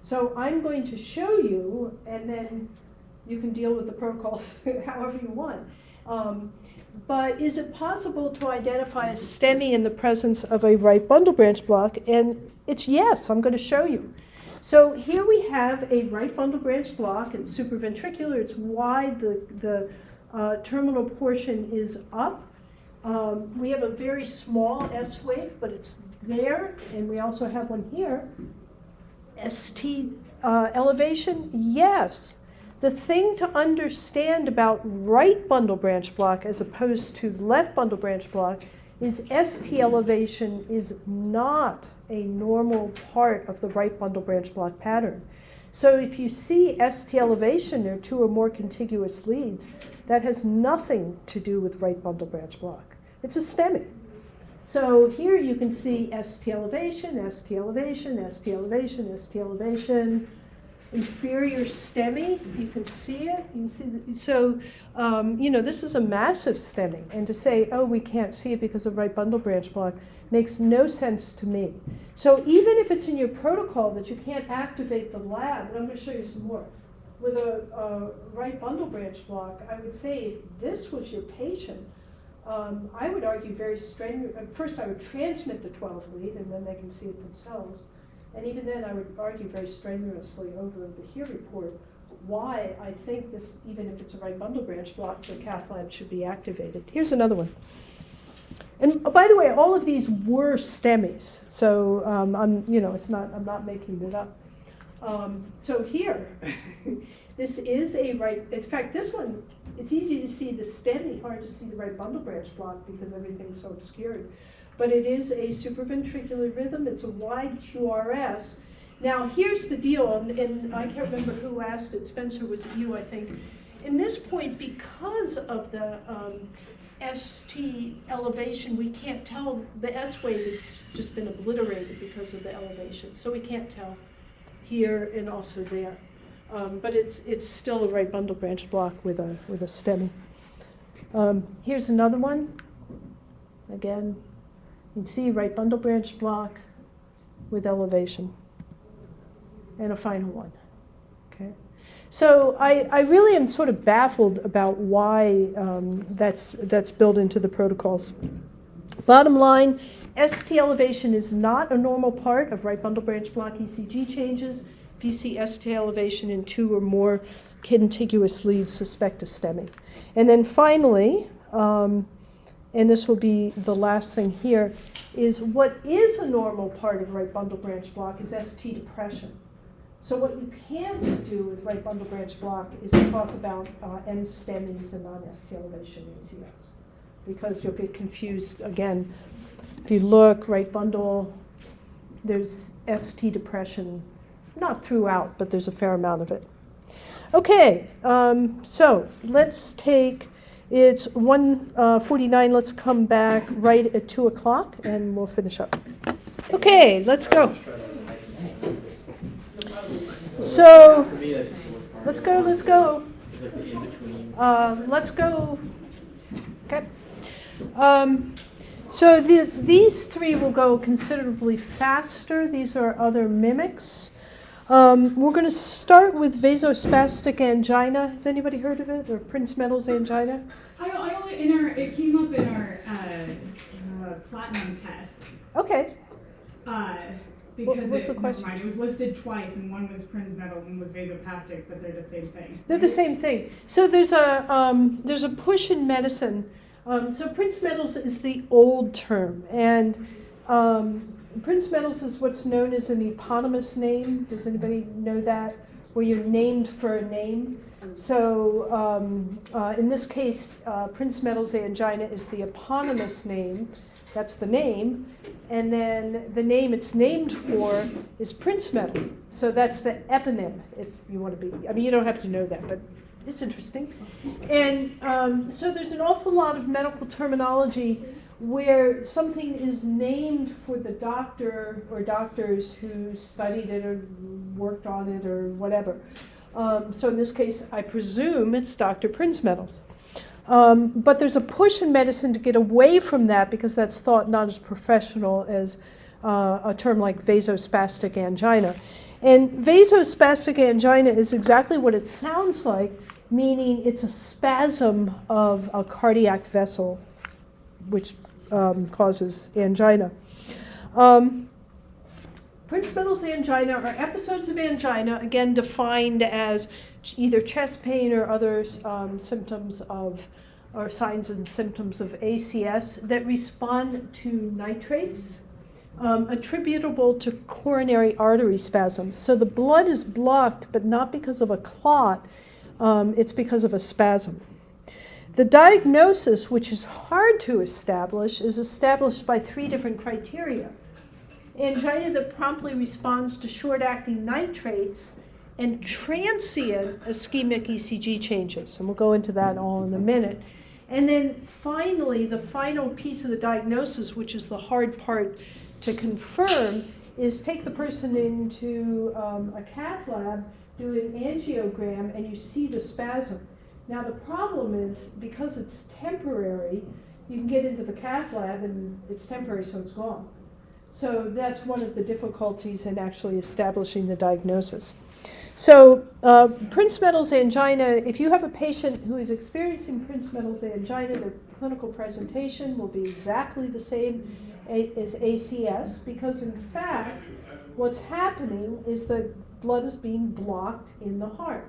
So I'm going to show you, and then you can deal with the protocols however you want. But is it possible to identify a STEMI in the presence of a right bundle branch block? And it's yes, I'm going to show you. So here we have a right bundle branch block. It's supraventricular, it's wide, the terminal portion is up. We have a very small S wave, but it's there, and we also have one here. ST elevation, yes. The thing to understand about right bundle branch block as opposed to left bundle branch block is ST elevation is not a normal part of the right bundle branch block pattern. So if you see ST elevation, there are 2 or more contiguous leads, that has nothing to do with right bundle branch block. It's a STEMI. So here you can see ST elevation, ST elevation, ST elevation, ST elevation. inferior STEMI. You can see it. You can see so this is a massive STEMI, and to say, oh, we can't see it because of right bundle branch block makes no sense to me. So even if it's in your protocol that you can't activate the lab, and I'm going to show you some more, with a right bundle branch block, I would say if this was your patient, I would argue very strenuously. First, I would transmit the 12 lead, and then they can see it themselves. And even then, I would argue very strenuously over the HERE report why I think this, even if it's a right bundle branch block, the cath lab should be activated. Here's another one. And by the way, all of these were STEMIs, so I'm not making it up. So here, this is a right. In fact, this one, it's easy to see the STEMI, hard to see the right bundle branch block because everything's so obscured. But it is a supraventricular rhythm. It's a wide QRS. Now, here's the deal, and I can't remember who asked it. Spencer, was it you, I think? In this point, because of the ST elevation, we can't tell. The S wave has just been obliterated because of the elevation. So we can't tell here and also there. But it's still a right bundle branch block with a STEMI. Here's another one. Again, you can see right bundle branch block with elevation. And a final one. Okay. So I really am sort of baffled about why that's built into the protocols. Bottom line, ST elevation is not a normal part of right bundle branch block ECG changes. If you see ST elevation in 2 or more contiguous leads, suspect a STEMI. And then finally, and this will be the last thing here, is what is a normal part of right bundle branch block is ST depression. So what you can do with right bundle branch block is talk about N-STEMIs and non-ST elevation ACS, because you'll get confused again. If you look, right bundle, there's ST depression, not throughout, but there's a fair amount of it. Okay, so let's take, it's 1:49, let's come back right at 2 o'clock and we'll finish up. Okay, let's go. So, For me, that's just the worst part. let's go. It's like the in-between. Let's go. Okay. So these 3 will go considerably faster. These are other mimics. We're going to start with vasospastic angina. Has anybody heard of it? Or Prince-Metal's angina? I only it came up in our platinum test. Okay. Because what's the question? it was listed twice, and one was Prince-Metal and one was vasopastic, but they're the same thing. They're the same thing. So there's a push in medicine. So Prince-Metal's is the old term, and Prince-Metal's is what's known as an eponymous name. Does anybody know that? Where you're named for a name. So in this case, Prince-Metal's angina is the eponymous name. That's the name. And then the name it's named for is Prince-Metal. So that's the eponym, if you want to be. I mean, you don't have to know that, but it's interesting. And so there's an awful lot of medical terminology where something is named for the doctor or doctors who studied it or worked on it or whatever. So in this case, I presume it's Dr. Prince-Metal's. But there's a push in medicine to get away from that because that's thought not as professional as a term like vasospastic angina. And vasospastic angina is exactly what it sounds like, meaning it's a spasm of a cardiac vessel, which causes angina. Prince-Metal's angina are episodes of angina, again defined as either chest pain or other symptoms of, or signs and symptoms of ACS that respond to nitrates attributable to coronary artery spasm. So the blood is blocked, but not because of a clot, it's because of a spasm. The diagnosis, which is hard to establish, is established by 3 different criteria. Angina that promptly responds to short-acting nitrates and transient ischemic ECG changes. And we'll go into that all in a minute. And then finally, the final piece of the diagnosis, which is the hard part to confirm, is take the person into a cath lab, do an angiogram, and you see the spasm. Now the problem is, because it's temporary, you can get into the cath lab and it's temporary, so it's gone. So that's one of the difficulties in actually establishing the diagnosis. So Prince-Meadows angina, if you have a patient who is experiencing Prince-Meadows angina, the clinical presentation will be exactly the same as ACS, because in fact, what's happening is the blood is being blocked in the heart.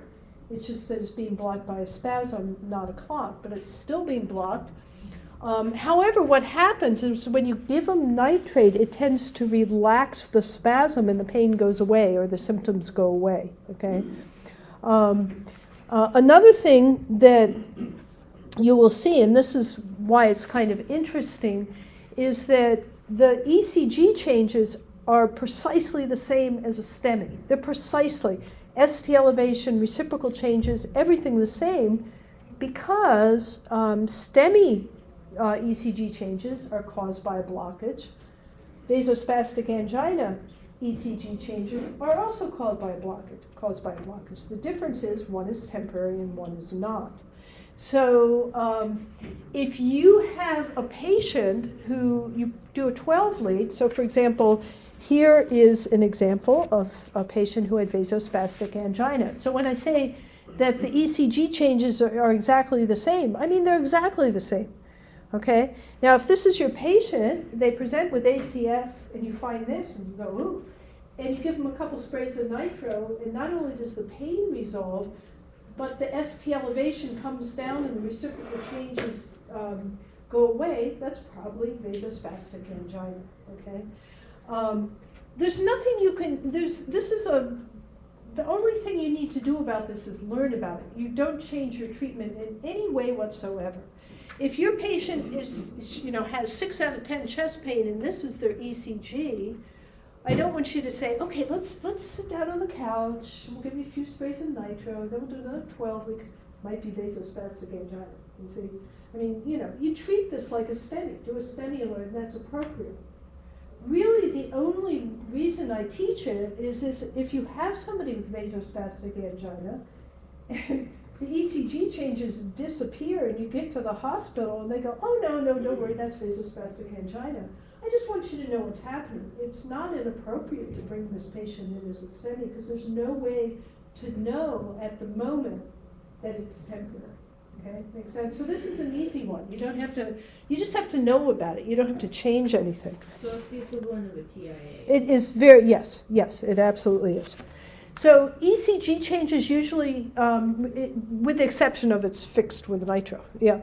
It's just that it's being blocked by a spasm, not a clot, but it's still being blocked. However, what happens is when you give them nitrate, it tends to relax the spasm and the pain goes away, or the symptoms go away, okay? Another thing that you will see, and this is why it's kind of interesting, is that the ECG changes are precisely the same as a STEMI. They're precisely ST elevation, reciprocal changes, everything the same, because STEMI ECG changes are caused by a blockage. Vasospastic angina ECG changes are also caused by a blockage. The difference is one is temporary and one is not. So if you have a patient who you do a 12 lead, so for example, here is an example of a patient who had vasospastic angina. So when I say that the ECG changes are exactly the same, I mean they're exactly the same. Okay? Now if this is your patient, they present with ACS and you find this and you go, ooh, and you give them a couple sprays of nitro, and not only does the pain resolve, but the ST elevation comes down and the reciprocal changes go away, that's probably vasospastic angina, okay? There's nothing you can, the only thing you need to do about this is learn about it. You don't change your treatment in any way whatsoever. If your patient has 6 out of 10 chest pain and this is their ECG, I don't want you to say, okay, let's sit down on the couch, we'll give you a few sprays of nitro, then we'll do another 12 weeks, might be vasospastic angina, you see. I mean, you treat this like a STEMI, do a STEMI alert, and that's appropriate. Really, the only reason I teach it is if you have somebody with vasospastic angina, and the ECG changes disappear, and you get to the hospital, and they go, oh, no, don't worry, that's vasospastic angina. I just want you to know what's happening. It's not inappropriate to bring this patient in as a STEMI, because there's no way to know at the moment that it's temporary. Okay, makes sense? So this is an easy one. You just have to know about it. You don't have to change anything. So it's the equivalent of a TIA. It is yes, it absolutely is. So ECG changes usually, with the exception of it's fixed with nitro, yeah.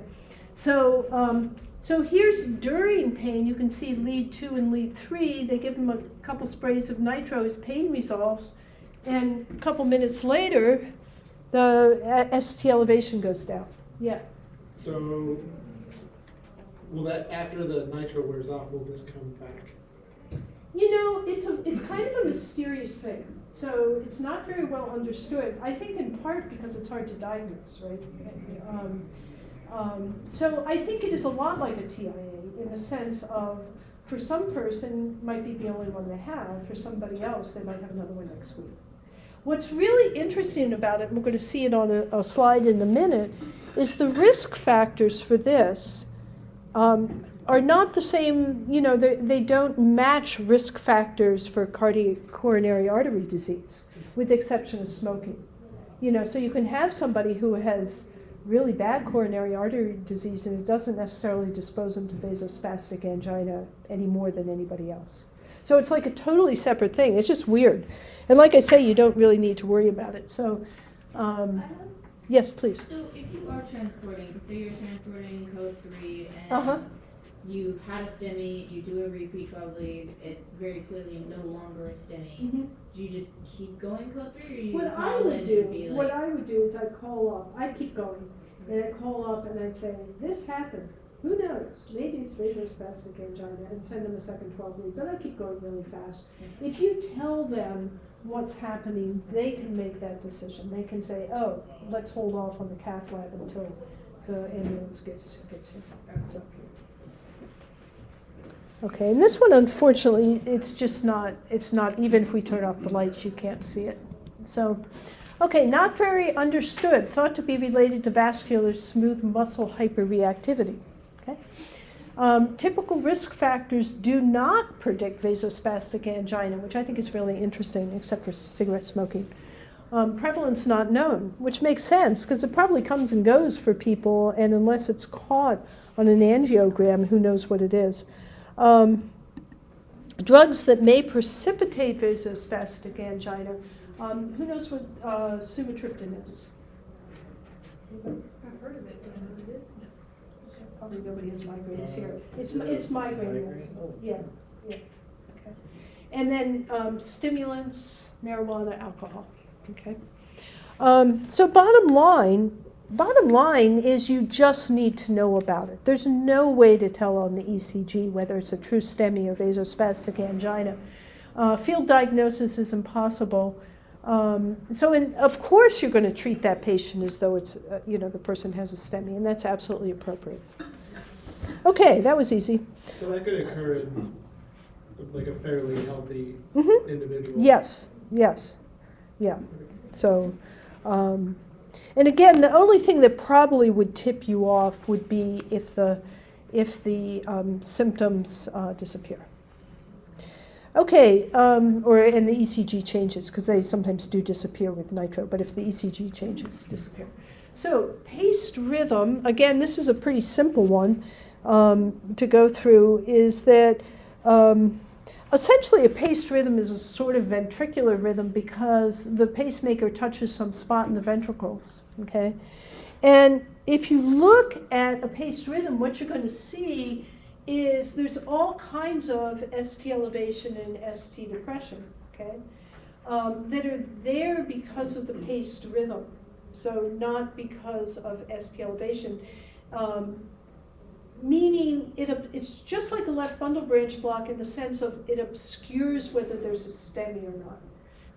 So here's during pain, you can see lead 2 and lead 3, they give him a couple sprays of nitro, his pain resolves, and a couple minutes later, the ST elevation goes down. Yeah. So, will that, after the nitro wears off, will this come back? It's kind of a mysterious thing. So it's not very well understood. I think in part because it's hard to diagnose, right? So I think it is a lot like a TIA in the sense of, for some person, might be the only one they have. For somebody else, they might have another one next week. What's really interesting about it, and we're going to see it on a slide in a minute, is the risk factors for this are not the same, they don't match risk factors for coronary artery disease, with the exception of smoking. So you can have somebody who has really bad coronary artery disease and it doesn't necessarily dispose them to vasospastic angina any more than anybody else. So it's like a totally separate thing. It's just weird. And like I say, you don't really need to worry about it. So, yes, please. So if you are transporting, say you're transporting code 3 and you had a STEMI, you do a repeat 12 lead, it's very clearly no longer a STEMI. Mm-hmm. Do you just keep going code 3 or you What call in and be like... What I would do is I'd call up. I'd keep going. And I'd call up and I'd say, this happened. Who knows? Maybe it's vasospastic angina, and send them a second 12 lead. But I keep going really fast. If you tell them what's happening, they can make that decision. They can say, oh, let's hold off on the cath lab until the ambulance gets here. So. Okay, and this one, unfortunately, it's not, even if we turn off the lights, you can't see it. So, okay, not very understood, thought to be related to vascular smooth muscle hyperreactivity. Okay. Typical risk factors do not predict vasospastic angina, which I think is really interesting, except for cigarette smoking. Prevalence not known, which makes sense because it probably comes and goes for people, and unless it's caught on an angiogram, who knows what it is. Drugs that may precipitate vasospastic angina. Who knows what sumatriptan is? I've heard of it, don't know what it is. Probably nobody has migraines here. It's migraine. Yeah. Okay. And then stimulants, marijuana, alcohol. Okay. So bottom line is you just need to know about it. There's no way to tell on the ECG whether it's a true STEMI or vasospastic angina. Field diagnosis is impossible. Of course you're going to treat that patient as though it's, the person has a STEMI, and that's absolutely appropriate. Okay, that was easy. So that could occur in like a fairly healthy individual. Yes, yeah. So, and again, the only thing that probably would tip you off would be if the symptoms disappear. Okay, and the ECG changes, because they sometimes do disappear with nitro, but if the ECG changes, disappear. So paced rhythm, again, this is a pretty simple one to go through, is that essentially a paced rhythm is a sort of ventricular rhythm because the pacemaker touches some spot in the ventricles, okay? And if you look at a paced rhythm, what you're going to see is there's all kinds of ST elevation and ST depression, okay, that are there because of the paced rhythm, so not because of ST elevation, meaning it's just like a left bundle branch block in the sense of it obscures whether there's a STEMI or not.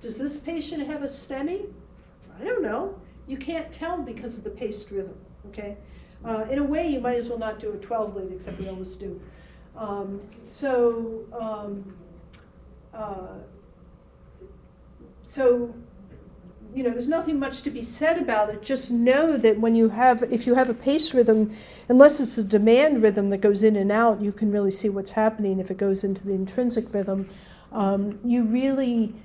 Does this patient have a STEMI? I don't know. You can't tell because of the paced rhythm, okay? In a way, you might as well not do a 12 lead, except we always do. There's nothing much to be said about it. Just know that if you have a paced rhythm, unless it's a demand rhythm that goes in and out, you can really see what's happening. If it goes into the intrinsic rhythm, you really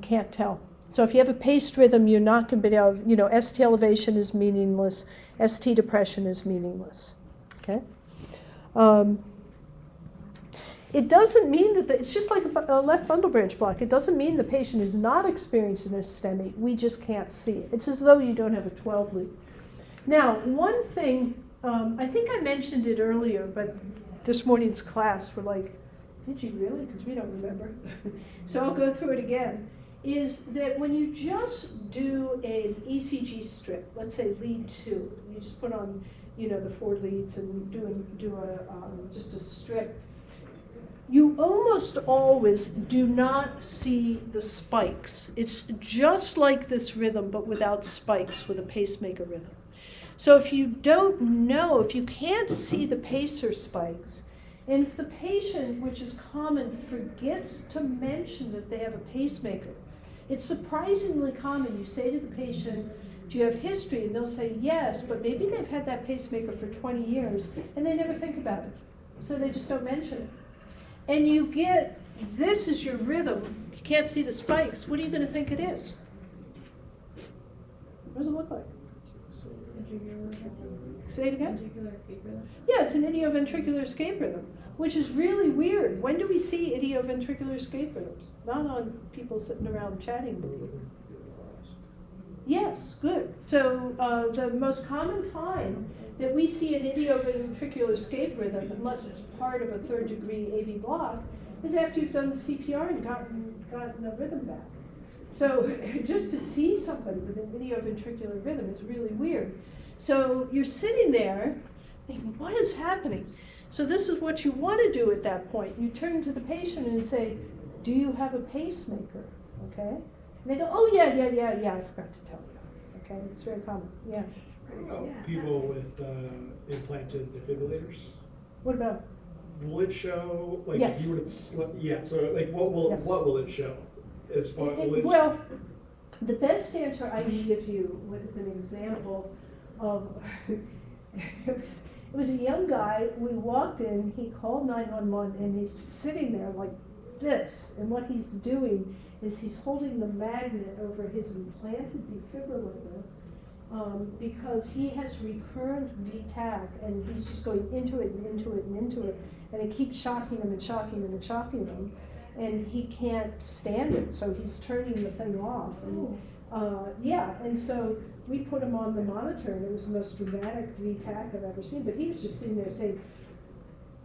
can't tell. So if you have a paced rhythm, you're not going to be able, ST elevation is meaningless, ST depression is meaningless, okay? It doesn't mean that it's just like a left bundle branch block. It doesn't mean the patient is not experiencing a STEMI. We just can't see it. It's as though you don't have a 12 lead. Now, one thing, I think I mentioned it earlier, but this morning's class were like, did you really? Because we don't remember. So I'll go through it again. Is that when you just do an ECG strip, let's say lead 2, you just put on, the 4 leads and do just a strip, you almost always do not see the spikes. It's just like this rhythm, but without spikes, with a pacemaker rhythm. So if you don't know, if you can't see the pacer spikes, and if the patient, which is common, forgets to mention that they have a pacemaker, it's surprisingly common. You say to the patient, do you have history? And they'll say yes, but maybe they've had that pacemaker for 20 years, and they never think about it. So they just don't mention it. And you get, this is your rhythm. You can't see the spikes. What are you going to think it is? What does it look like? Say it again? Ventricular escape rhythm. Yeah, it's an idioventricular escape rhythm, which is really weird. When do we see idioventricular escape rhythms? Not on people sitting around chatting with you. Yes, good. So the most common time that we see an idioventricular escape rhythm, unless it's part of a 3rd degree AV block, is after you've done the CPR and gotten the rhythm back. So just to see somebody with an idioventricular rhythm is really weird. So you're sitting there thinking, what is happening? So this is what you want to do at that point. You turn to the patient and say, do you have a pacemaker? Okay? And they go, oh yeah, I forgot to tell you. Okay, it's very common, yeah. People with implanted defibrillators. What about? will it show, like, Yes. if you were to yeah, so like, what Yes. will it show? As far, will it Well, the best answer I can give you was an example of, it was a young guy, we walked in, he called 911, and he's sitting there like this, and what he's doing is he's holding the magnet over his implanted defibrillator, because he has recurrent VTAC, and he's just going into it and into it and into it, and it keeps shocking him and shocking him and shocking him, and he can't stand it, so he's turning the thing off. And, yeah, and so we put him on the monitor, and it was the most dramatic VTAC I've ever seen, but he was just sitting there saying,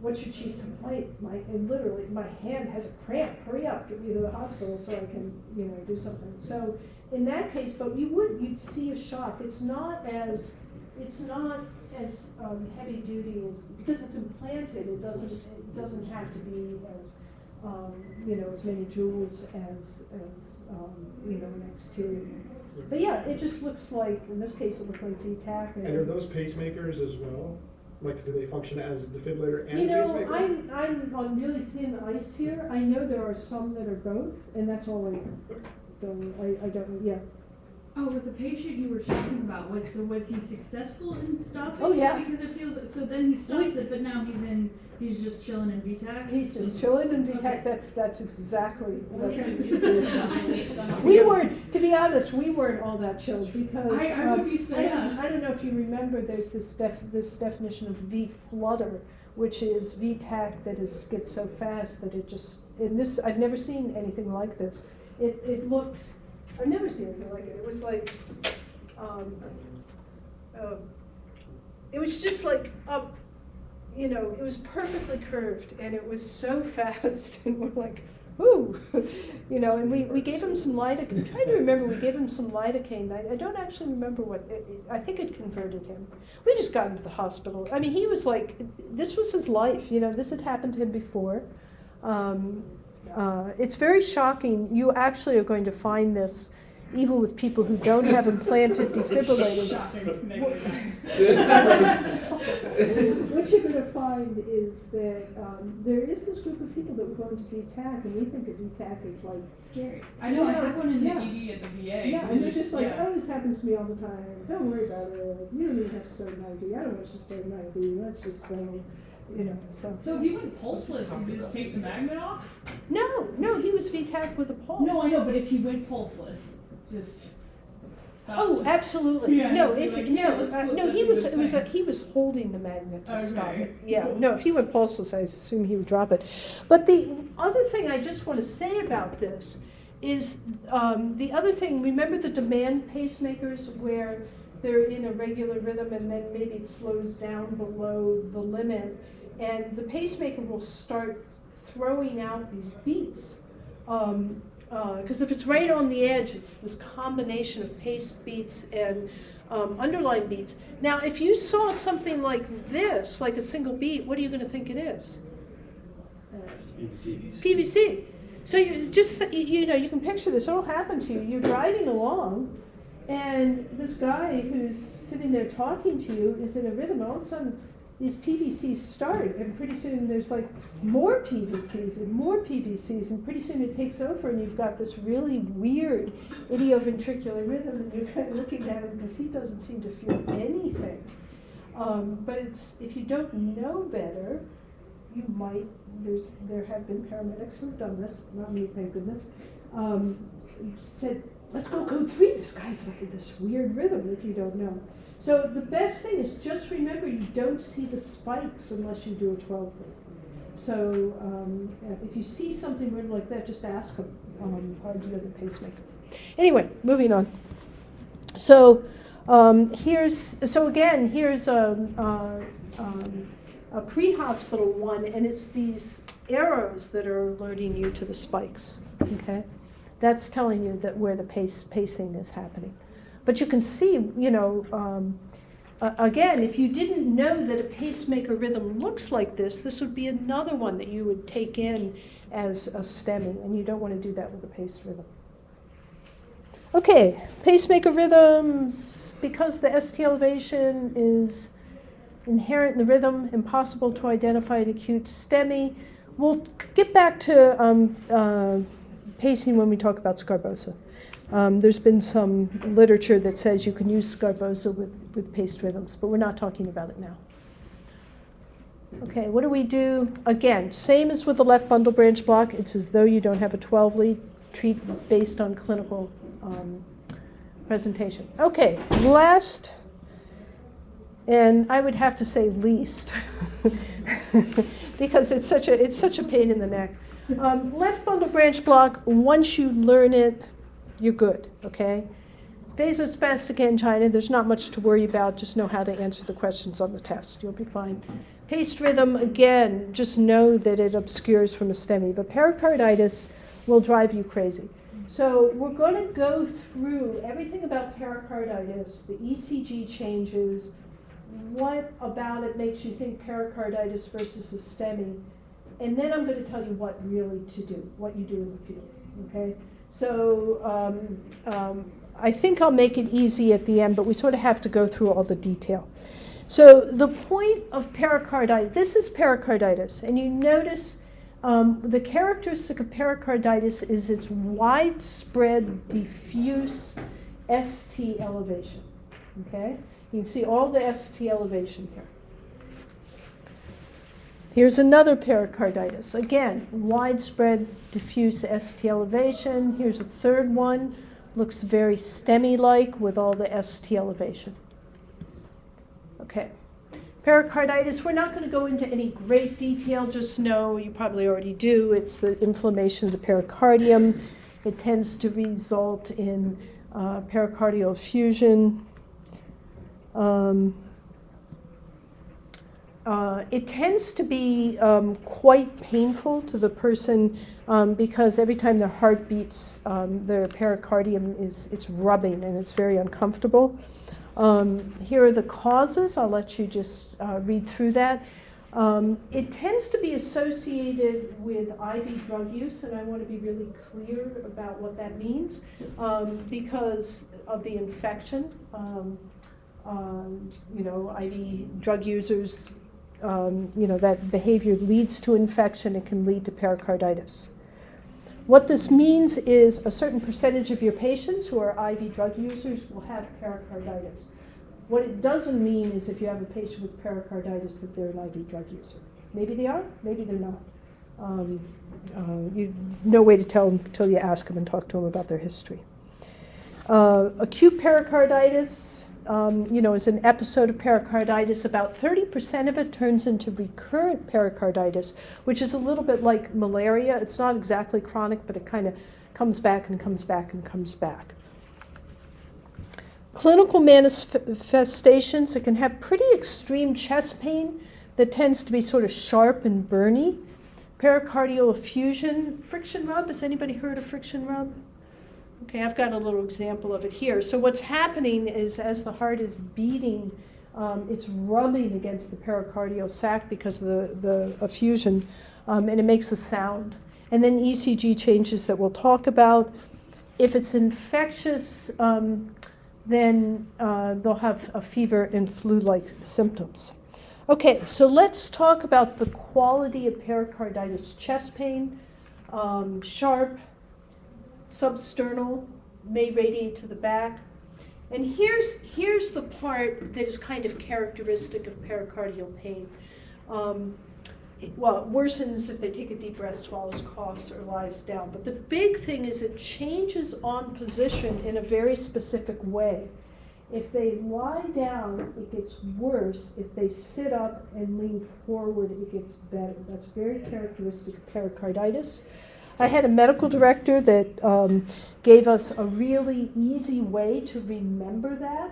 "What's your chief complaint? And literally, my hand has a cramp, hurry up, get me to the hospital so I can, do something." So in that case, but you'd see a shock. It's not as heavy duty as, because it's implanted, it doesn't have to be as, as many joules as an exterior. But yeah, it just looks like, in this case, it looked like VTAC. And are those pacemakers as well? Like, do they function as a defibrillator and a pacemaker? I'm on really thin ice here. I know there are some that are both, and that's all I know. So I don't know, yeah. Oh, with the patient you were talking about, was he successful in stopping Oh, yeah. it? Because it feels, so then he stops it, but now he's just chilling in VTAC? He's just chilling in VTAC, Okay. that's exactly what Okay. he's doing. We weren't, to be honest, we weren't all that chilled because I would be so, yeah. I don't know if you remember, there's this definition of V flutter, which is VTAC that gets so fast that it just, I've never seen anything like this. It looked, I've never seen anything like it. It was like, it was just like up, it was perfectly curved, and it was so fast, and we're like, ooh, and we gave him some lidocaine. I'm trying to remember, we gave him some lidocaine. I don't actually remember what, I think it converted him. We just got him to the hospital. I mean, he was like, this was his life, this had happened to him before. It's very shocking. You actually are going to find this even with people who don't have implanted defibrillators. What you're going to find is that there is this group of people that were going to VTAC, and we think of VTAC as like Scary. I know, I had one in the Yeah. ED at the VA. Yeah, It and was they're just like, yeah. oh, this happens to me all the time. Don't worry about it. You don't even have to start an IV. I don't want you to start an IV. Let's just go, So if you went pulseless, would you just take the magnet off? No, he was VTAC with a pulse. No, I know, but if you went pulseless, just stop. Oh, absolutely. Yeah, No, just if be like, no, yeah, let's flip no, that he to was. this It was. thing. He was holding the magnet to stop Okay. it. Yeah. No, if he went pulseless, I assume he would drop it. But the other thing I just want to say about this is the other thing. Remember the demand pacemakers where they're in a regular rhythm and then maybe it slows down below the limit, and the pacemaker will start throwing out these beats. Because if it's right on the edge, it's this combination of paced beats and underlying beats. Now, if you saw something like this, like a single beat, what are you going to think it is? PVC. So you just, you can picture this. It'll happen to you. You're driving along, and this guy who's sitting there talking to you is in a rhythm. All of a sudden, these PVCs start, and pretty soon there's like more PVCs and more PVCs, and pretty soon it takes over, and you've got this really weird idioventricular rhythm, and you're kind of looking at him because he doesn't seem to feel anything. But if you don't know better, you might. There have been paramedics who've done this, not me, thank goodness. Said, "Let's go code 3. This guy's like in this weird rhythm." If you don't know. So the best thing is just remember you don't see the spikes unless you do a 12 lead. So if you see something weird like that, just ask them, do you have a pacemaker? Anyway, moving on. So here's a pre-hospital one, and it's these arrows that are alerting you to the spikes, okay? That's telling you that where the pacing is happening. But you can see, again, if you didn't know that a pacemaker rhythm looks like this would be another one that you would take in as a STEMI, and you don't want to do that with a paced rhythm. Okay, pacemaker rhythms, because the ST elevation is inherent in the rhythm, impossible to identify in acute STEMI. We'll get back to pacing when we talk about scarbosa. There's been some literature that says you can use scarbosa with paced rhythms, but we're not talking about it now. Okay, what do we do? Again, same as with the left bundle branch block. It's as though you don't have a 12-lead. Treat based on clinical presentation. Okay, last, and I would have to say least, because it's such a pain in the neck. Left bundle branch block. Once you learn it, you're good. Okay. Vasospastic angina. There's not much to worry about. Just know how to answer the questions on the test. You'll be fine. Paced rhythm. Again, just know that it obscures from a STEMI, but pericarditis will drive you crazy. So we're going to go through everything about pericarditis, the ECG changes, what about it makes you think pericarditis versus a STEMI, and then I'm going to tell you what really to do, what you do in the field, okay? So I think I'll make it easy at the end, but we sort of have to go through all the detail. So the point of pericarditis, this is pericarditis, and you notice the characteristic of pericarditis is its widespread, diffuse ST elevation. Okay? You can see all the ST elevation here. Here's another pericarditis. Again, widespread, diffuse ST elevation. Here's a third one. Looks very STEMI-like with all the ST elevation. Okay. Pericarditis, we're not going to go into any great detail, just know, you probably already do, it's the inflammation of the pericardium. It tends to result in pericardial effusion. It tends to be quite painful to the person because every time their heart beats, their pericardium it's rubbing and it's very uncomfortable. Here are the causes. I'll let you just read through that. It tends to be associated with IV drug use, and I want to be really clear about what that means because of the infection. IV drug users, that behavior leads to infection. It can lead to pericarditis. What this means is a certain percentage of your patients who are IV drug users will have pericarditis. What it doesn't mean is if you have a patient with pericarditis that they're an IV drug user. Maybe they are, maybe they're not. No way to tell them until you ask them and talk to them about their history. Acute pericarditis, is an episode of pericarditis. About 30% of it turns into recurrent pericarditis, which is a little bit like malaria. It's not exactly chronic, but it kind of comes back and comes back and comes back. Clinical manifestations, it can have pretty extreme chest pain that tends to be sort of sharp and burny. Pericardial effusion, friction rub. Has anybody heard of friction rub? Okay, I've got a little example of it here. So what's happening is as the heart is beating, it's rubbing against the pericardial sac because of the effusion, and it makes a sound. And then ECG changes that we'll talk about. If it's infectious, then they'll have a fever and flu-like symptoms. Okay, so let's talk about the quality of pericarditis. Chest pain, sharp, substernal, may radiate to the back. And here's the part that is kind of characteristic of pericardial pain. It worsens if they take a deep breath, swallows, coughs, or lies down. But the big thing is it changes on position in a very specific way. If they lie down, it gets worse. If they sit up and lean forward, it gets better. That's very characteristic of pericarditis. I had a medical director that gave us a really easy way to remember that.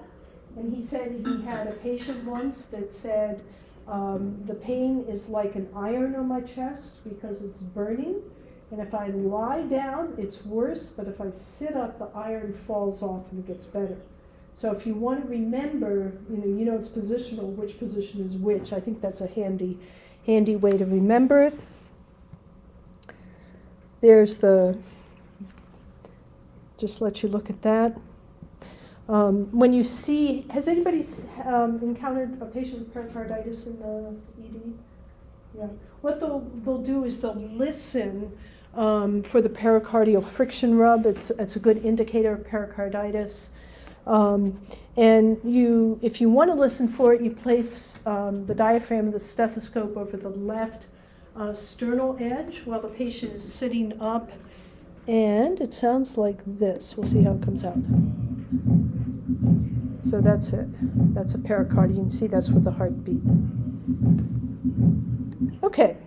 And he said he had a patient once that said, the pain is like an iron on my chest because it's burning. And if I lie down, it's worse. But if I sit up, the iron falls off and it gets better. So if you want to remember, it's positional, which position is which. I think that's a handy way to remember it. There's just let you look at that. When you see, has anybody encountered a patient with pericarditis in the ED? Yeah. What they'll do is they'll listen for the pericardial friction rub. It's a good indicator of pericarditis. And if you want to listen for it, you place the diaphragm of the stethoscope over the left sternal edge while the patient is sitting up. And it sounds like this. We'll see how it comes out. So that's it. That's a pericardium. You can see that's with the heartbeat. Okay.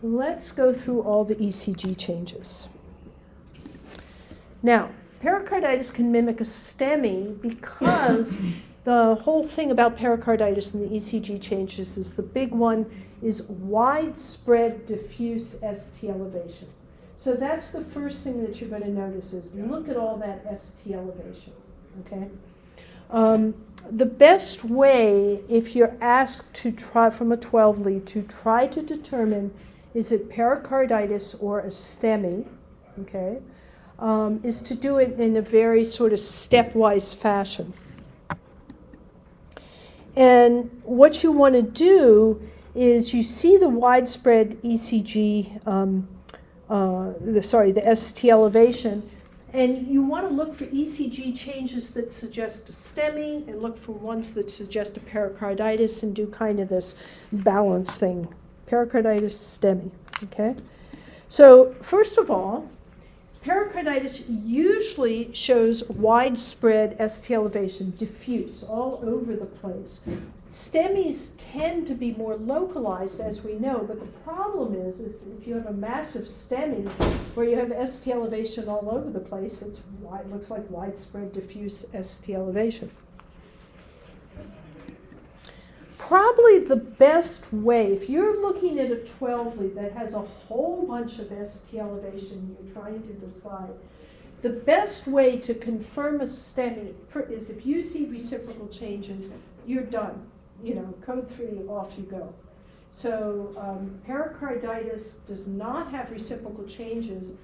Let's go through all the ECG changes. Now, pericarditis can mimic a STEMI because the whole thing about pericarditis and the ECG changes is the big one is widespread diffuse ST elevation. So that's the first thing that you're going to notice is look at all that ST elevation, okay? The best way, if you're asked to try from a 12 lead, to try to determine is it pericarditis or a STEMI, okay, is to do it in a very sort of stepwise fashion. And what you want to do is you see the widespread ECG, the ST elevation, and you want to look for ECG changes that suggest a STEMI and look for ones that suggest a pericarditis and do kind of this balance thing. Pericarditis, STEMI, okay? So first of all, pericarditis usually shows widespread ST elevation, diffuse, all over the place. STEMIs tend to be more localized, as we know, but the problem is if you have a massive STEMI where you have ST elevation all over the place, it looks like widespread diffuse ST elevation. Probably the best way, if you're looking at a 12 lead that has a whole bunch of ST elevation you're trying to decide, the best way to confirm a STEMI is if you see reciprocal changes, you're done. You know, code 3, off you go. So pericarditis does not have reciprocal changes.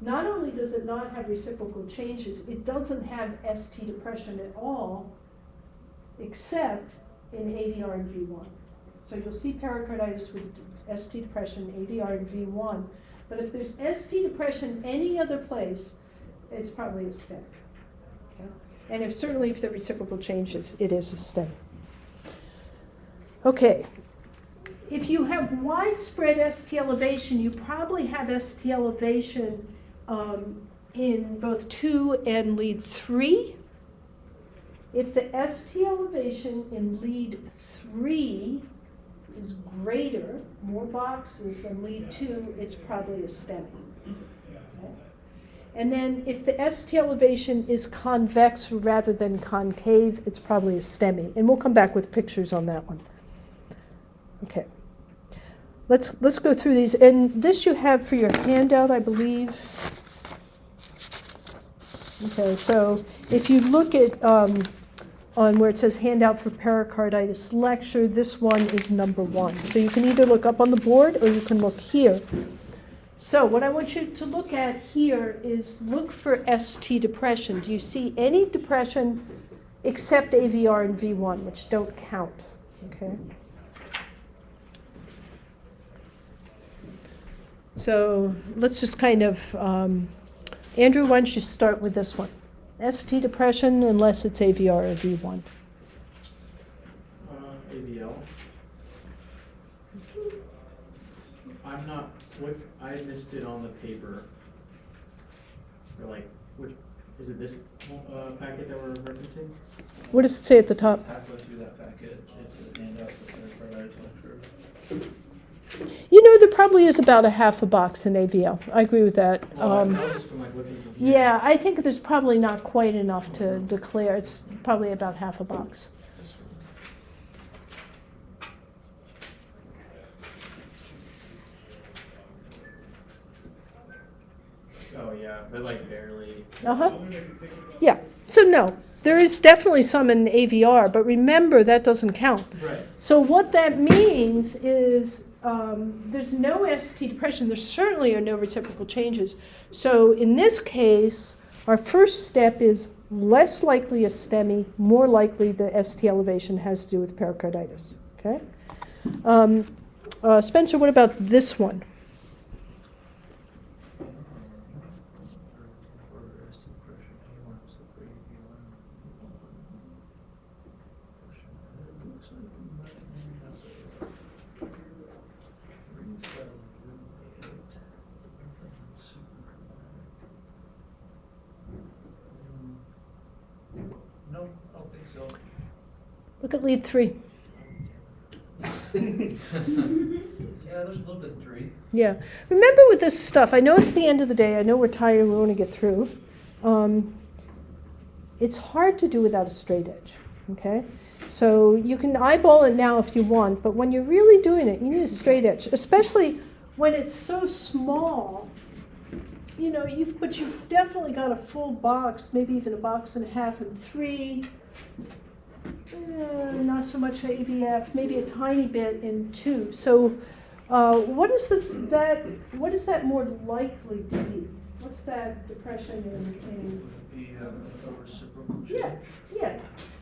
Not only does it not have reciprocal changes, it doesn't have ST depression at all, except in AVR and V1. So you'll see pericarditis with ST depression, AVR and V1. But if there's ST depression any other place, it's probably a STEMI. Okay? And certainly if the reciprocal changes, it is a STEMI. Okay. If you have widespread ST elevation, you probably have ST elevation in both 2 and lead 3. If the ST elevation in lead 3 is greater, more boxes than lead 2, it's probably a STEMI. Okay. And then if the ST elevation is convex rather than concave, it's probably a STEMI. And we'll come back with pictures on that one. Okay. Let's go through these. And this you have for your handout, I believe. Okay, so if you look at on where it says handout for pericarditis lecture, this one is number 1. So you can either look up on the board or you can look here. So what I want you to look at here is look for ST depression. Do you see any depression except AVR and V1, which don't count? Okay. So let's just kind of, Andrew, why don't you start with this one? ST depression, unless it's AVR or V1. AVL. I'm not, I missed it on the paper. Or like, which, is it this packet that we're referencing? What does it say at the top? Halfway through that packet, it's a handout for pericarditis lecture. You know, there probably is about a half a box in AVL. I agree with that. Well, just from like looking from here. Yeah, I think there's probably not quite enough to declare. It's probably about half a box. Oh yeah, but like barely. Uh-huh. Yeah, so no, there is definitely some in AVR, but remember that doesn't count. Right. So what that means is there's no ST depression. There certainly are no reciprocal changes. So in this case, our first step is less likely a STEMI, more likely the ST elevation has to do with pericarditis. Okay? Spencer, what about this one? No, I don't think so. Look at lead 3. Yeah, there's a little bit of 3. Yeah. Remember with this stuff, I know it's the end of the day, I know we're tired and we want to get through. It's hard to do without a straight edge, okay? So you can eyeball it now if you want, but when you're really doing it, you need a straight edge, especially when it's so small. You know, but you've definitely got a full box, maybe even a box and a half and 3. Not so much AVF, maybe a tiny bit in 2. So what is that more likely to be? What's that depression in? Be a reciprocal change. Yeah.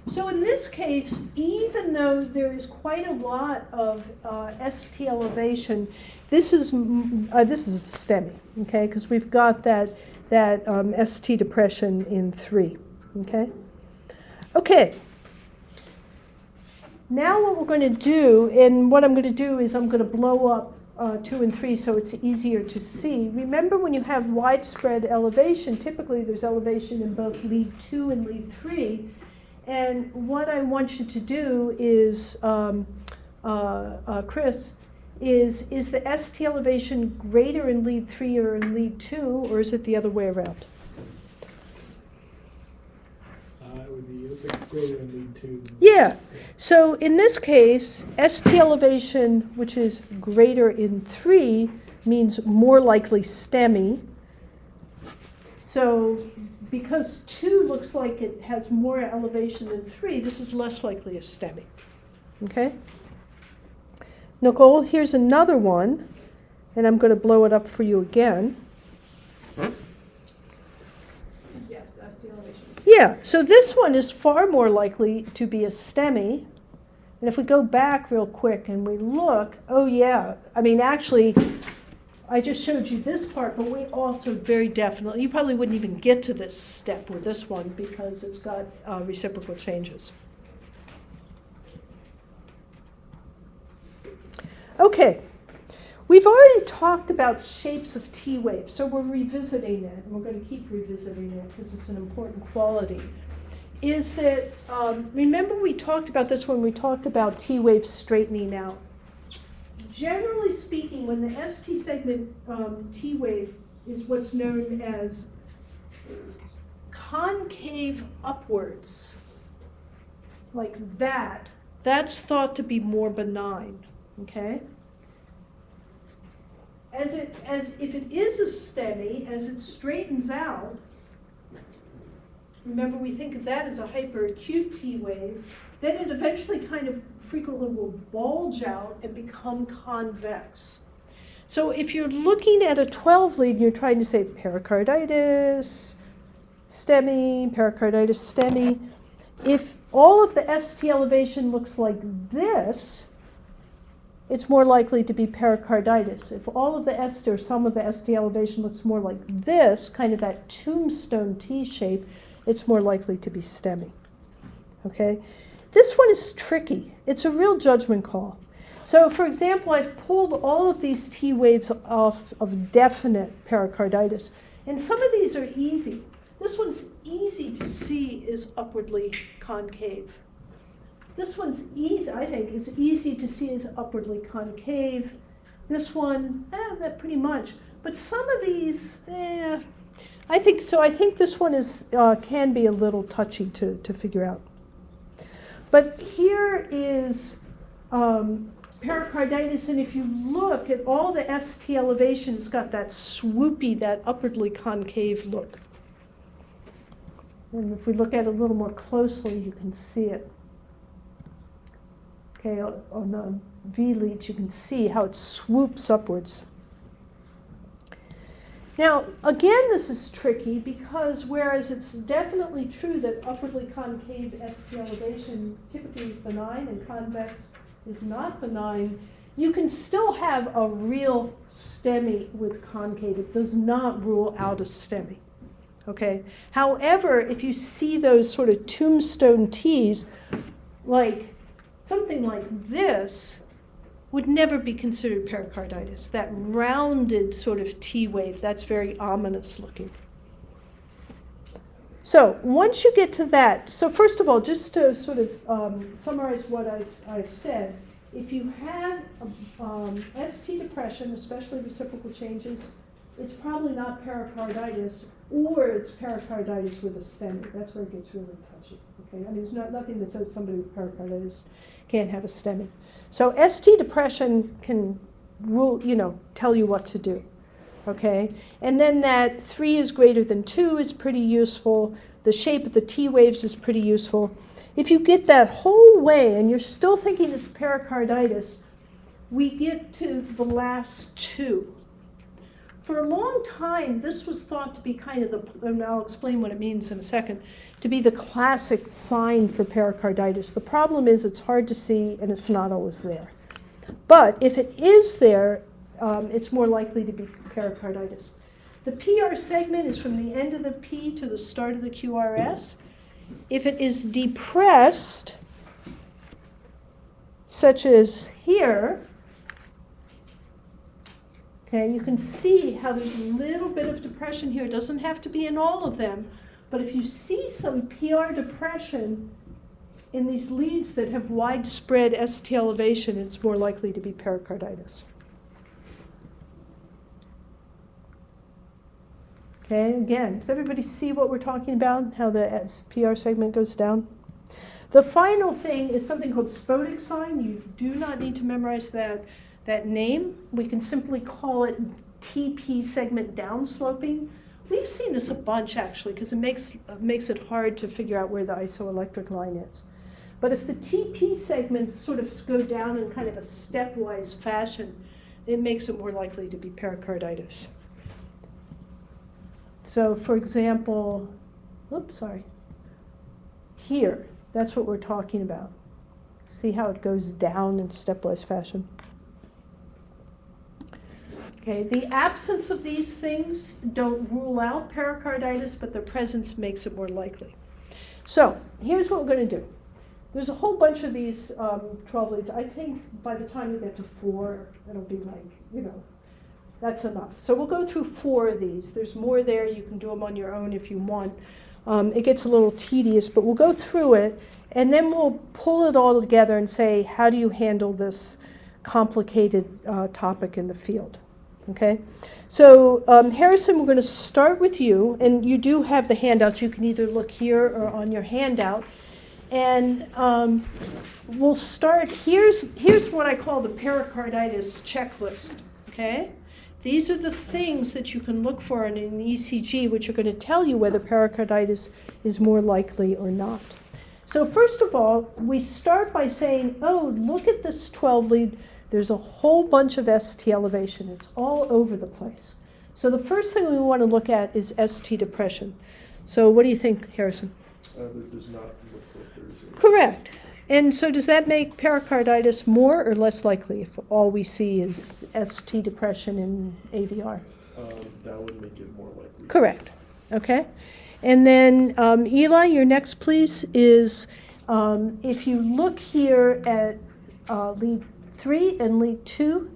So in this case, even though there is quite a lot of ST elevation, this is STEMI, okay? Because we've got that ST depression in 3, okay? Okay. Now what we're going to do, and what I'm going to do is I'm going to blow up 2 and 3 so it's easier to see. Remember when you have widespread elevation, typically there's elevation in both lead 2 and lead 3. And what I want you to do is, Chris, is the ST elevation greater in lead 3 or in lead 2, or is it the other way around? It's like greater in lead 2. Yeah. So in this case, ST elevation, which is greater in 3, means more likely STEMI. So because 2 looks like it has more elevation than 3, this is less likely a STEMI. Okay? Nicole, here's another one, and I'm going to blow it up for you again. Yes, ST elevation. Yeah, so this one is far more likely to be a STEMI. And if we go back real quick and we look, oh yeah, I mean actually, I just showed you this part, but we also very definitely, you probably wouldn't even get to this step with this one because it's got reciprocal changes. Okay, we've already talked about shapes of T waves, so we're revisiting it, and we're going to keep revisiting it because it's an important quality. Is that, remember we talked about this when we talked about T waves straightening out. Generally speaking, when the ST segment T wave is what's known as concave upwards, like that, that's thought to be more benign, okay? As if it is a STEMI, as it straightens out, remember we think of that as a hyperacute T wave, then it eventually kind of frequently will bulge out and become convex. So if you're looking at a 12 lead and you're trying to say pericarditis, STEMI, pericarditis, STEMI, if all of the ST elevation looks like this, it's more likely to be pericarditis. If all of the ST or some of the ST elevation looks more like this, kind of that tombstone T shape, it's more likely to be STEMI. Okay? This one is tricky. It's a real judgment call. So for example, I've pulled all of these T waves off of definite pericarditis. And some of these are easy. This one's easy to see is upwardly concave. This one's easy, I think, is easy to see as upwardly concave. This one, that pretty much. But some of these, I think so. I think this one is can be a little touchy to figure out. But here is pericarditis, and if you look at all the ST elevation, it's got that swoopy, that upwardly concave look. And if we look at it a little more closely, you can see it. Okay, on the V leads, you can see how it swoops upwards. Now, again, this is tricky because whereas it's definitely true that upwardly concave ST elevation typically is benign and convex is not benign, you can still have a real STEMI with concave. It does not rule out a STEMI. Okay? However, if you see those sort of tombstone T's, like something like this, would never be considered pericarditis. That rounded sort of T wave, that's very ominous looking. So once you get to that, so first of all, just to sort of summarize what I've said, if you have ST depression, especially reciprocal changes, it's probably not pericarditis, or it's pericarditis with a STEMI. That's where it gets really touchy. Okay, I mean, there's nothing that says somebody with pericarditis can't have a STEMI. So ST depression can rule, tell you what to do. Okay, and then that 3 is greater than 2 is pretty useful. The shape of the T waves is pretty useful. If you get that whole way and you're still thinking it's pericarditis, we get to the last 2. For a long time, this was thought to be kind of and I'll explain what it means in a second, to be the classic sign for pericarditis. The problem is it's hard to see and it's not always there. But if it is there, it's more likely to be pericarditis. The PR segment is from the end of the P to the start of the QRS. If it is depressed, such as here, okay, you can see how there's a little bit of depression here. It doesn't have to be in all of them, but if you see some PR depression in these leads that have widespread ST elevation, it's more likely to be pericarditis. Okay, again, does everybody see what we're talking about, how the PR segment goes down? The final thing is something called Spodek sign. You do not need to memorize that name. We can simply call it TP segment downsloping. We've seen this a bunch, actually, because it makes it hard to figure out where the isoelectric line is. But if the TP segments sort of go down in kind of a stepwise fashion, it makes it more likely to be pericarditis. So, for example, here, that's what we're talking about. See how it goes down in stepwise fashion? Okay, the absence of these things don't rule out pericarditis, but their presence makes it more likely. So, here's what we're going to do. There's a whole bunch of these 12 leads. I think by the time you get to 4, it'll be like, that's enough. So we'll go through 4 of these. There's more there. You can do them on your own if you want. It gets a little tedious, but we'll go through it, and then we'll pull it all together and say, how do you handle this complicated topic in the field? Okay? So Harrison, we're going to start with you, and you do have the handouts. You can either look here or on your handout. And we'll start, here's what I call the pericarditis checklist, okay? These are the things that you can look for in an ECG, which are going to tell you whether pericarditis is more likely or not. So first of all, we start by saying, oh, look at this 12 lead. There's a whole bunch of ST elevation. It's all over the place. So the first thing we want to look at is ST depression. So what do you think, Harrison? There does not look like there is any. Correct. And so does that make pericarditis more or less likely if all we see is ST depression in AVR? That would make it more likely. Correct. Okay. And then Eli, your next please is if you look here at lead 3 and lead 2,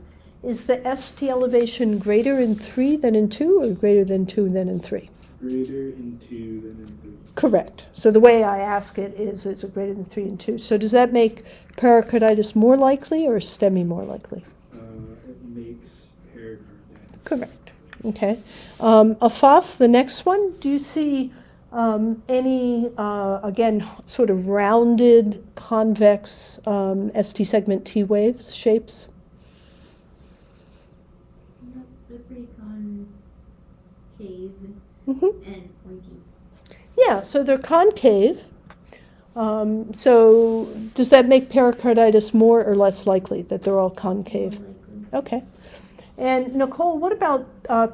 is the ST elevation greater in 3 than in 2 or greater than 2 than in 3? Greater in 2 than in 3. Correct. So the way I ask it is it greater than 3 and 2? So does that make pericarditis more likely or STEMI more likely? It makes pericarditis. Correct. Okay. Afaf, the next one, do you see any, again, sort of rounded, convex ST segment T waves shapes? Nope, they're pretty concave and pointy. Yeah, so they're concave. So does that make pericarditis more or less likely that they're all concave? More likely. Okay. And Nicole, what about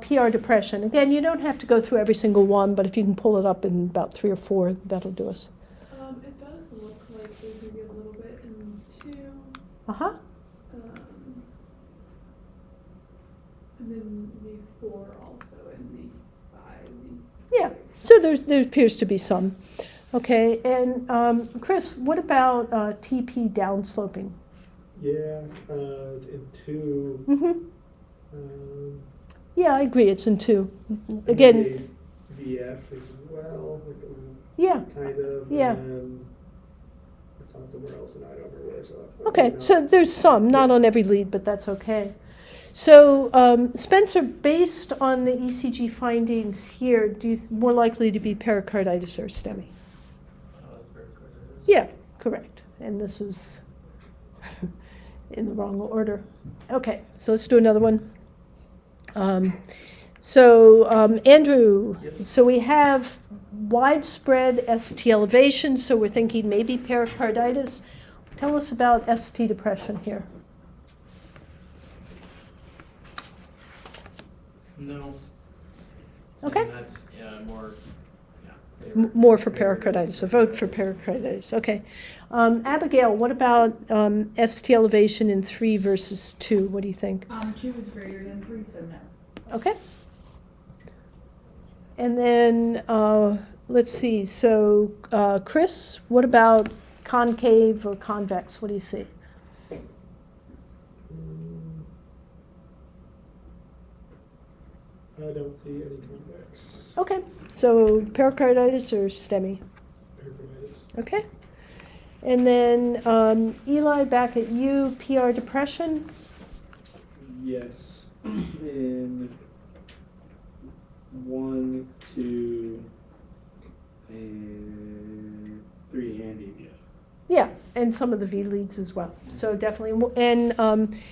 PR depression? Again, you don't have to go through every single one, but if you can pull it up in about 3 or 4, that'll do us. It does look like there's maybe a little bit in 2. Uh-huh. And then V4 also in these 5. Yeah, so there appears to be some. Okay, and Chris, what about TP downsloping? Yeah, in 2. Yeah, I agree, it's in 2. Again, VF as well, like, yeah, kind of. yeah. And it's on somewhere else, and I don't remember where. So Okay, so there's some, not on every lead, but that's okay. So, Spencer, based on the ECG findings here, do you more likely to be pericarditis or STEMI? Yeah, correct. And this is in the wrong order. Okay, so let's do another one. Andrew, so we have widespread ST elevation, so we're thinking maybe pericarditis. Tell us about ST depression here. No. Okay. And that's more, More for pericarditis, a vote for pericarditis. Okay. Abigail, what about ST elevation in 3 versus 2? What do you think? 2 is greater than 3, so no. Okay. And then, let's see, so Chris, what about concave or convex? What do you see? I don't see any convex. Okay, so pericarditis or STEMI? Pericarditis. Okay. And then Eli, back at you, PR depression? Yes. In 1, 2, and 3, and AVF. Yeah, and some of the V leads as well. So definitely. And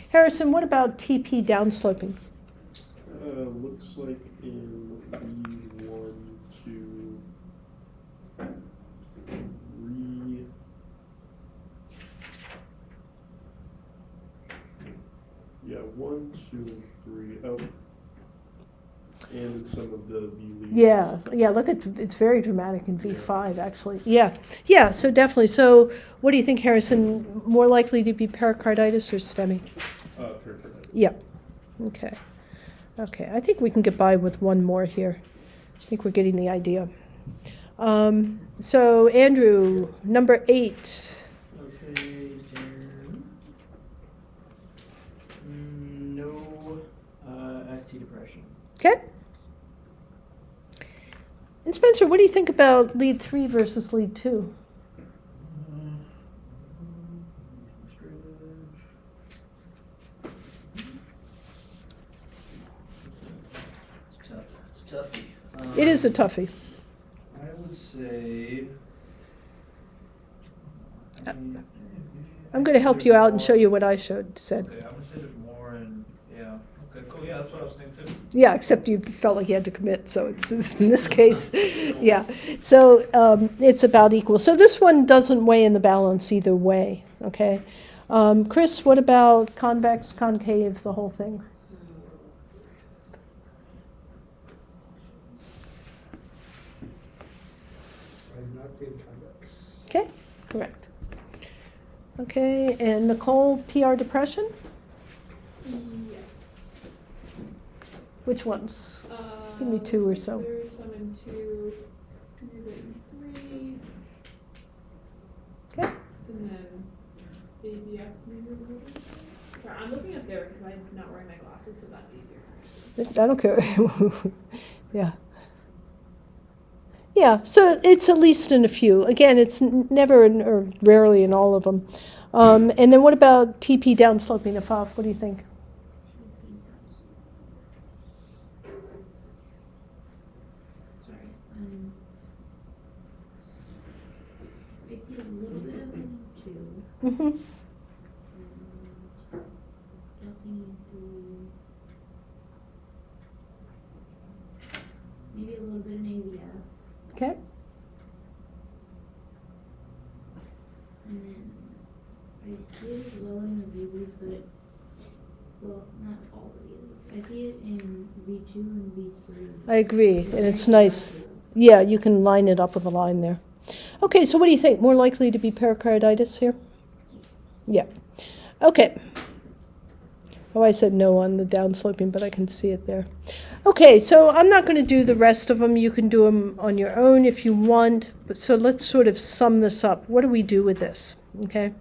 Harrison, what about TP downsloping? Looks like in V1, 2, 3. Yeah, 1, 2, and 3. Oh. And some of the V leads. Yeah, look at, it's very dramatic in V5 actually. Yeah, so definitely. So what do you think, Harrison? More likely to be pericarditis or STEMI? Pericarditis. Yeah, okay. Okay, I think we can get by with one more here. I think we're getting the idea. So Andrew, number 8. Okay, no ST depression. Okay. And Spencer, what do you think about lead 3 versus lead 2? It's tough. It's a toughie. It is a toughie. I would say. I'm going to help you out and show you what I said. Okay, I would say there's more in. Yeah. Okay, cool. Yeah, that's what I was thinking too. Yeah, except you felt like you had to commit, so it's in this case, yeah. So it's about equal. So this one doesn't weigh in the balance either way, okay? Chris, what about convex, concave, the whole thing? I have not seen convex. Okay, correct. Okay, and Nicole, PR depression? Yes. Which ones? Give me 2 or so. There's some in 2, maybe in 3, Okay. and then ABF maybe a little bit. Sorry, I'm looking up there because I'm not wearing my glasses, so that's easier. I don't care. Yeah. Yeah, so it's at least in a few. Again, it's never or rarely in all of them. And then what about TP downsloping of off? What do you think? Sorry. I see a little bit of it in 2. Mm-hmm. Don't see any 3. Maybe a little bit in AVF. Okay. And then I see it low in the V leads, but Well, not all the leads. I see it in V2 and V3. I agree, and it's nice. Yeah, you can line it up with a line there. Okay, so what do you think? More likely to be pericarditis here? Yeah. Okay. Oh, I said no on the downsloping, but I can see it there. Okay, so I'm not going to do the rest of them. You can do them on your own if you want. So let's sort of sum this up. What do we do with this? Okay.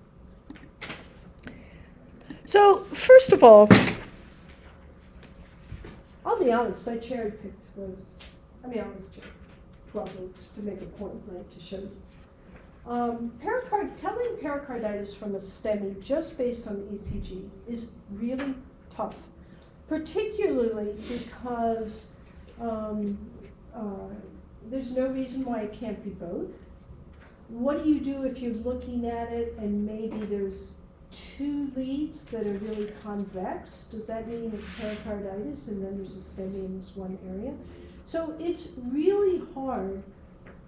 So first of all, I'll be honest, I cherry-picked those. I mean, I was 12 weeks to make a point, right, to show you. Telling pericarditis from a STEMI just based on ECG is really tough, particularly because there's no reason why it can't be both. What do you do if you're looking at it and maybe there's two leads that are really convex? Does that mean it's pericarditis and then there's a STEMI in this one area? So it's really hard,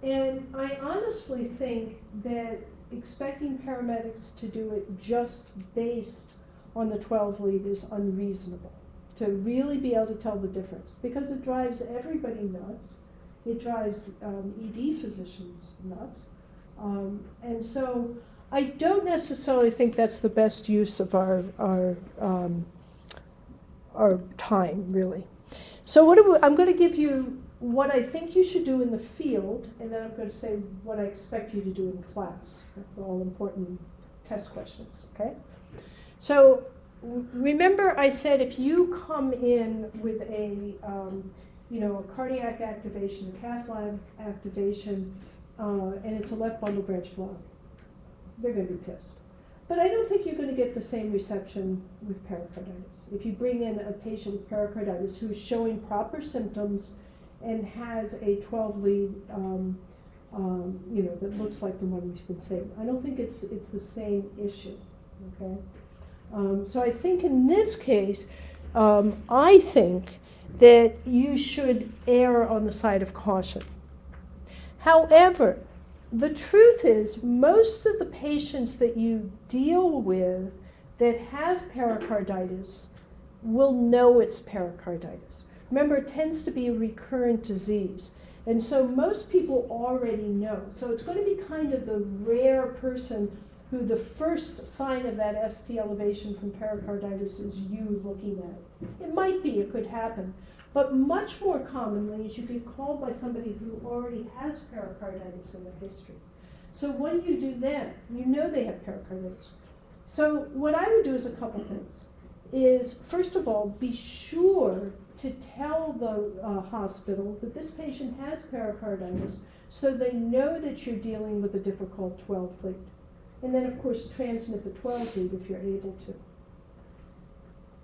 and I honestly think that expecting paramedics to do it just based on the 12 lead is unreasonable, to really be able to tell the difference, because it drives everybody nuts. It drives ED physicians nuts. And so I don't necessarily think that's the best use of our time, really. So I'm going to give you what I think you should do in the field, and then I'm going to say what I expect you to do in class. They're all important test questions, okay? So remember I said if you come in with a cardiac activation, a cath lab activation, and it's a left bundle branch block, they're going to be pissed. But I don't think you're going to get the same reception with pericarditis. If you bring in a patient with pericarditis who's showing proper symptoms and has a 12 lead, that looks like the one we've been saying, I don't think it's the same issue. Okay. So I think in this case, I think that you should err on the side of caution. However, the truth is, most of the patients that you deal with that have pericarditis will know it's pericarditis. Remember, it tends to be a recurrent disease. And so most people already know. So it's going to be kind of the rare person who the first sign of that ST elevation from pericarditis is you looking at it. It might be, it could happen. But much more commonly is you get called by somebody who already has pericarditis in their history. So what do you do then? You know they have pericarditis. So what I would do is a couple things. Is, first of all, be sure to tell the hospital that this patient has pericarditis so they know that you're dealing with a difficult 12 lead. And then, of course, transmit the 12 lead if you're able to.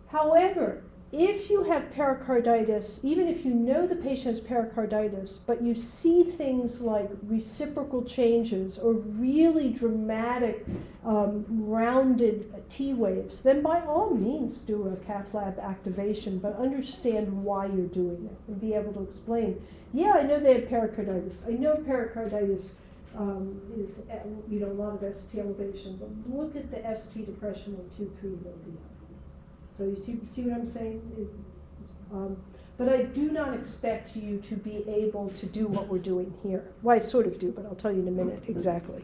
However, if you have pericarditis, even if you know the patient has pericarditis, but you see things like reciprocal changes or really dramatic rounded T waves, then by all means do a cath lab activation, but understand why you're doing it and be able to explain. Yeah, I know they have pericarditis. I know pericarditis is a lot of ST elevation, but look at the ST depression in 2-3 lobia. So you see what I'm saying? But I do not expect you to be able to do what we're doing here. Well, I sort of do, but I'll tell you in a minute exactly.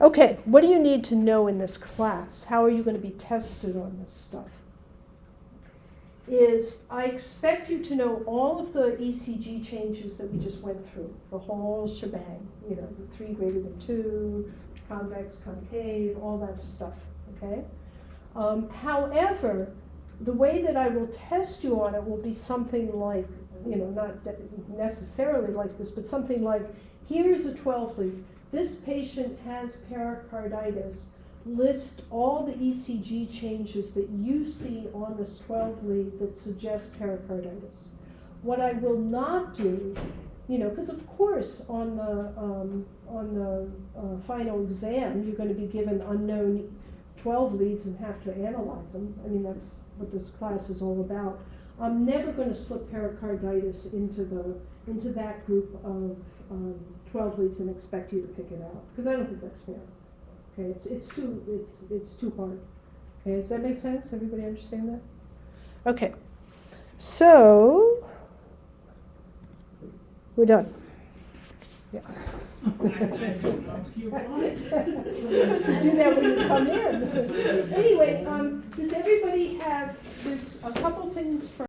Okay, what do you need to know in this class? How are you going to be tested on this stuff? I expect you to know all of the ECG changes that we just went through, the whole shebang, the 3 greater than 2, convex, concave, all that stuff, okay? However, the way that I will test you on it will be something like, not necessarily like this, but something like, here's a 12 lead. This patient has pericarditis. List all the ECG changes that you see on this 12 lead that suggest pericarditis. What I will not do, because of course on the final exam you're going to be given unknown 12 leads and have to analyze them. I mean, that's what this class is all about. I'm never going to slip pericarditis into that group of 12 leads and expect you to pick it out, because I don't think that's fair. Okay, it's too hard. Okay, does that make sense? Everybody understand that? Okay, so we're done. Yeah. You're supposed to do that when you come in. Anyway, does everybody have, there's a couple things for